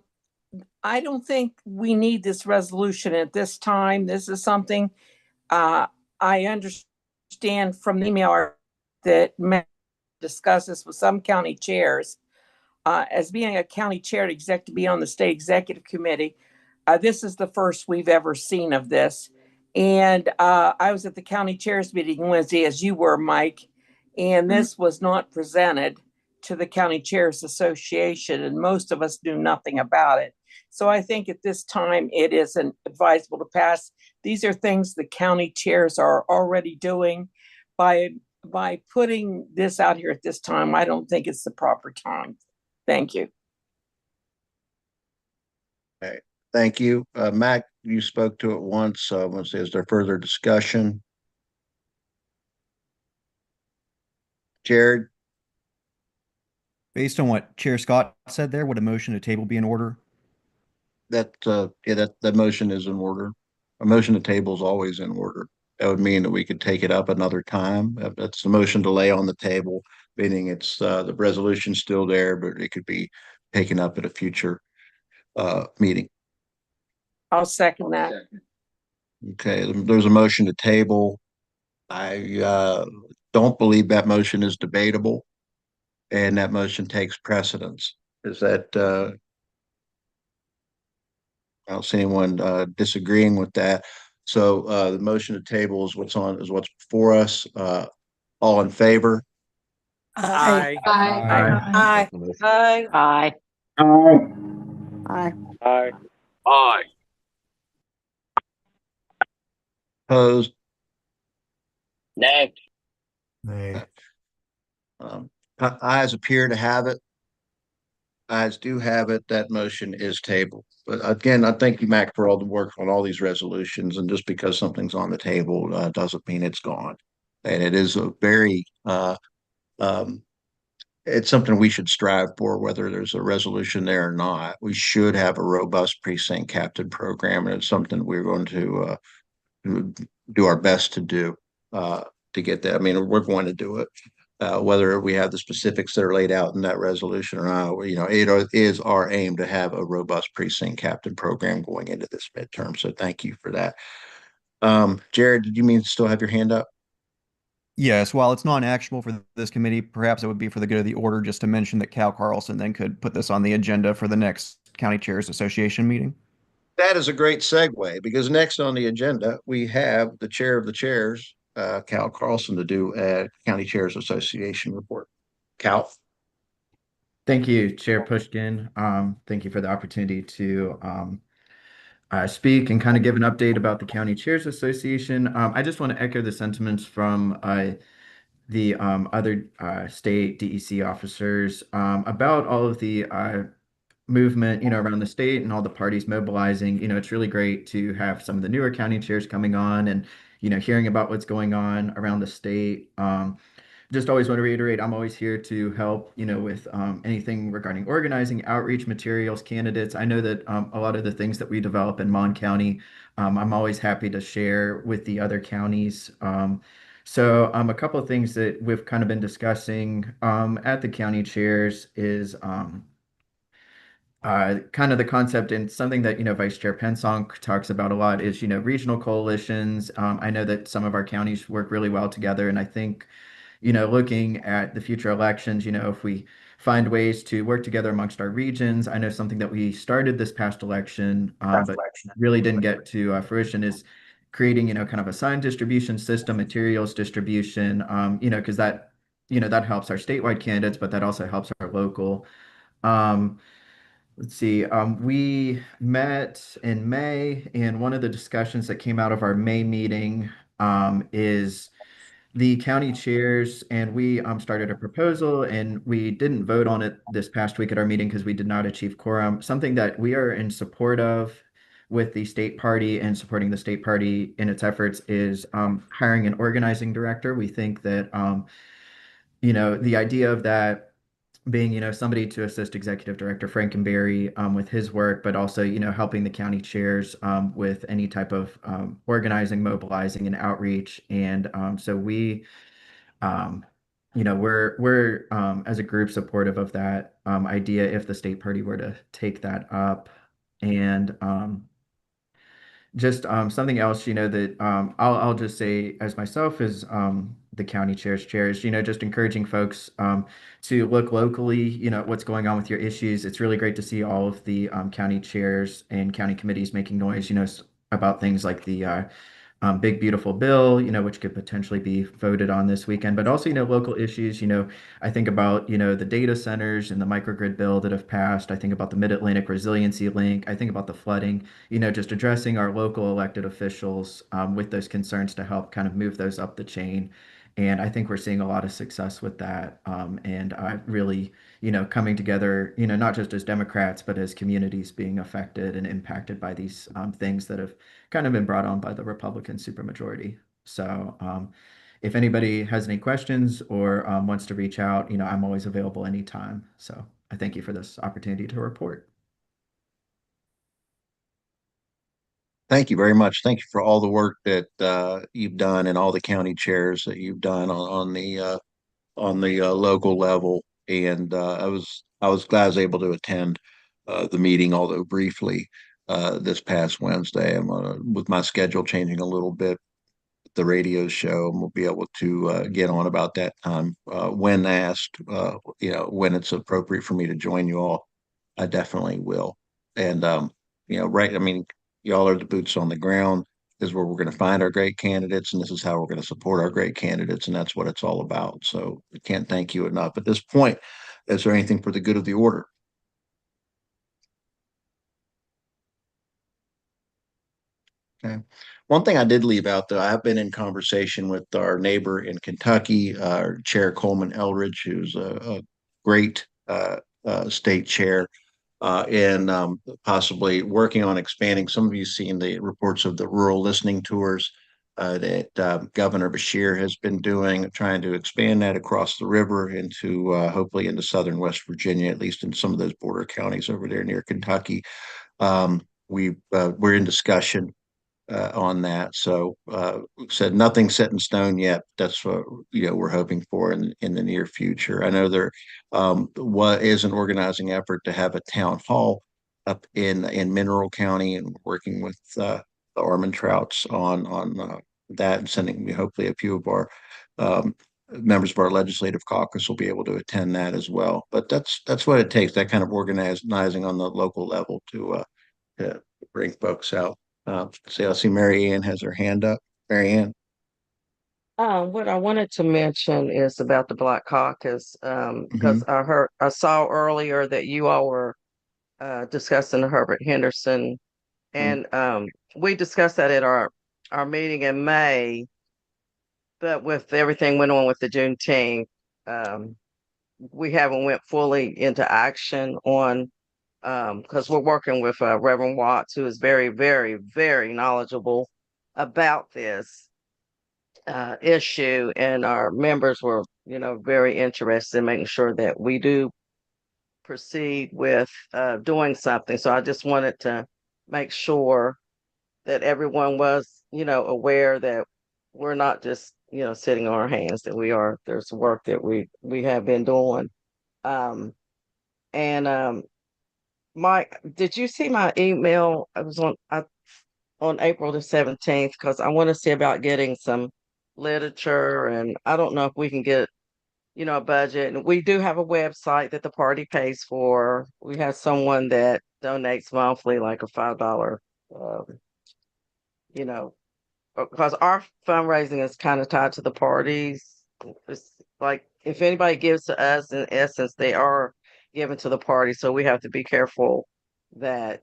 don't think we need this resolution at this time. This is something I understand from the email that discuss this with some county chairs. As being a county chair to to be on the state executive committee, this is the first we've ever seen of this. And I was at the county chairs meeting Wednesday, as you were, Mike, and this was not presented to the County Chairs Association, and most of us knew nothing about it. So I think at this time it isn't advisable to pass. These are things the county chairs are already doing. By putting this out here at this time, I don't think it's the proper time. Thank you. Okay, thank you. Mac, you spoke to it once. Is there further discussion? Jared? Based on what Chair Scott said there, would a motion to table be in order? That motion is in order. A motion to table is always in order. That would mean that we could take it up another time. That's the motion to lay on the table, meaning it's the resolution's still there, but it could be taken up at a future meeting. I'll second that. Okay, there's a motion to table. I don't believe that motion is debatable, and that motion takes precedence. Is that I don't see anyone disagreeing with that. So the motion to table is what's before us. All in favor? Aye. Aye. Aye. Aye. Aye. Aye. Aye. Opposed? Nay. Nay. Ayes appear to have it. Ayes do have it. That motion is tabled. But again, I thank you, Mac, for all the work on all these resolutions. And just because something's on the table doesn't mean it's gone. And it is a very it's something we should strive for, whether there's a resolution there or not. We should have a robust precinct captain program, and it's something we're going to do our best to do to get that. I mean, we're going to do it. Whether we have the specifics that are laid out in that resolution or not, it is our aim to have a robust precinct captain program going into this midterm. So thank you for that. Jared, did you mean to still have your hand up? Yes, while it's non-actionable for this committee, perhaps it would be for the good of the order just to mention that Cal Carlson then could put this on the agenda for the next County Chairs Association meeting. That is a great segue, because next on the agenda, we have the chair of the chairs, Cal Carlson, to do a County Chairs Association report. Cal? Thank you, Chair Pushkin. Thank you for the opportunity to speak and kind of give an update about the County Chairs Association. I just want to echo the sentiments from the other state DEC officers about all of the movement, around the state and all the parties mobilizing. It's really great to have some of the newer county chairs coming on and, hearing about what's going on around the state. Just always want to reiterate, I'm always here to help, with anything regarding organizing, outreach materials, candidates. I know that a lot of the things that we develop in Mon County, I'm always happy to share with the other counties. So a couple of things that we've kind of been discussing at the county chairs is kind of the concept, and something that Vice Chair Pensonk talks about a lot is regional coalitions. I know that some of our counties work really well together, and I think looking at the future elections, if we find ways to work together amongst our regions. I know something that we started this past election, but really didn't get to fruition is creating, kind of a sign distribution system, materials distribution, because that helps our statewide candidates, but that also helps our local. Let's see. We met in May, and one of the discussions that came out of our May meeting is the county chairs, and we started a proposal, and we didn't vote on it this past week at our meeting because we did not achieve quorum. Something that we are in support of with the state party and supporting the state party in its efforts is hiring an organizing director. We think that the idea of that being, somebody to assist Executive Director Frankenberry with his work, but also, helping the county chairs with any type of organizing, mobilizing, and outreach. And so we, um, we're as a group supportive of that idea if the state party were to take that up. And just something else, that I'll just say as myself as the county chair's chairs, just encouraging folks to look locally, at what's going on with your issues. It's really great to see all of the county chairs and county committees making noise, about things like the big beautiful bill, which could potentially be voted on this weekend, but also, local issues, I think about, the data centers and the microgrid bill that have passed. I think about the Mid-Atlantic Resiliency Link. I think about the flooding, just addressing our local elected officials with those concerns to help kind of move those up the chain. And I think we're seeing a lot of success with that. And I really, coming together, not just as Democrats, but as communities being affected and impacted by these things that have kind of been brought on by the Republican supermajority. So if anybody has any questions or wants to reach out, I'm always available anytime. So I thank you for this opportunity to report. Thank you very much. Thank you for all the work that you've done and all the county chairs that you've done on the local level. And I was glad I was able to attend the meeting, although briefly, this past Wednesday. I'm with my schedule changing a little bit, the radio show, and we'll be able to get on about that time when asked. When it's appropriate for me to join you all, I definitely will. And right. I mean, y'all are the boots on the ground. This is where we're going to find our great candidates, and this is how we're going to support our great candidates, and that's what it's all about. So I can't thank you enough. At this point, is there anything for the good of the order? Okay. One thing I did leave out, though, I have been in conversation with our neighbor in Kentucky, Chair Coleman Eldridge, who's a great state chair, and possibly working on expanding. Some of you seen the reports of the rural listening tours that Governor Bashir has been doing, trying to expand that across the river into hopefully into southern West Virginia, at least in some of those border counties over there near Kentucky. We're in discussion on that. So said nothing set in stone yet. That's what we're hoping for in the near future. I know there what is an organizing effort to have a town hall up in Mineral County, and working with the Trouts on that, and sending me hopefully a few of our members of our legislative caucus will be able to attend that as well. But that's what it takes, that kind of organizing on the local level to bring folks out. See, I see Mary Ann has her hand up. Mary Ann. What I wanted to mention is about the Black Caucus, because I saw earlier that you all were discussing Herbert Henderson, and we discussed that at our meeting in May. But with everything went on with the Juneteenth, we haven't went fully into action on, because we're working with Reverend Watts, who is very, very, very knowledgeable about this issue, and our members were, very interested in making sure that we do proceed with doing something. So I just wanted to make sure that everyone was, aware that we're not just, sitting on our hands, that there's work that we have been doing. And Mike, did you see my email? I was on April the 17th, because I want to see about getting some literature, and I don't know if we can get, a budget. And we do have a website that the party pays for. We have someone that donates monthly, like a $5, you know, because our fundraising is kind of tied to the parties. It's like if anybody gives to us, in essence, they are given to the party. So we have to be careful that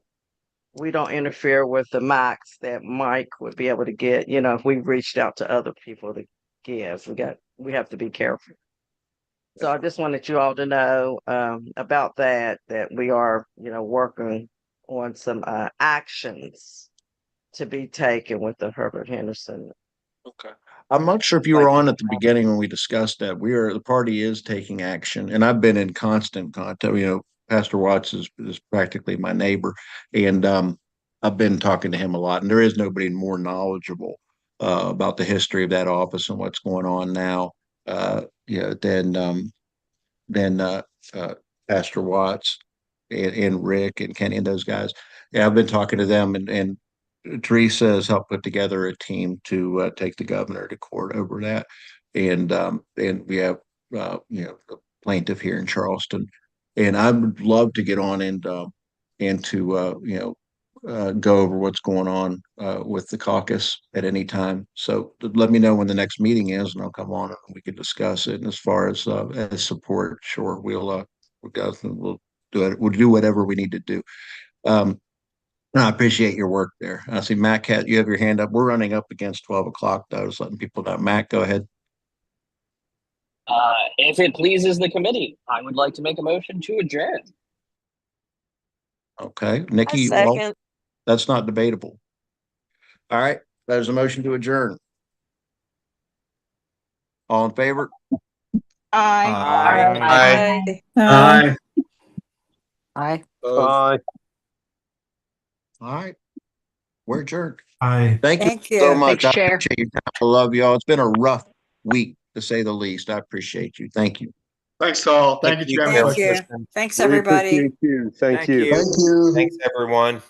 we don't interfere with the max that Mike would be able to get. You know, if we reached out to other people to give, we have to be careful. So I just wanted you all to know about that we are, working on some actions to be taken with the Herbert Henderson. Okay. I'm not sure if you were on at the beginning when we discussed that. The party is taking action, and I've been in constant contact. Pastor Watts is practically my neighbor, and I've been talking to him a lot. And there is nobody more knowledgeable about the history of that office and what's going on now, than Pastor Watts and Rick and Kenny and those guys. Yeah, I've been talking to them, and Teresa has helped put together a team to take the governor to court over that, and we have the plaintiff here in Charleston, and I would love to get on and to go over what's going on with the caucus at any time. So let me know when the next meeting is, and I'll come on and we can discuss it. And as far as support, sure, we'll do it. We'll do whatever we need to do. I appreciate your work there. I see Mac, you have your hand up. We're running up against 12 o'clock, though. Just letting people know. Mac, go ahead. If it pleases the committee, I would like to make a motion to adjourn. Okay, Nikki, second. That's not debatable. All right, there's a motion to adjourn. All in favor? Aye. Aye. Aye. Aye. Bye. All right, we're adjourned. Aye. Thank you Thank you. so much. Thanks, I Chair. appreciate your time. I love y'all. It's been a rough week, to say the least. I appreciate you. Thank you. Thanks, all. Thank you, Chairman. Thank you. Thanks, Really everybody. appreciate you. Thank you. Thank you. Thanks, everyone.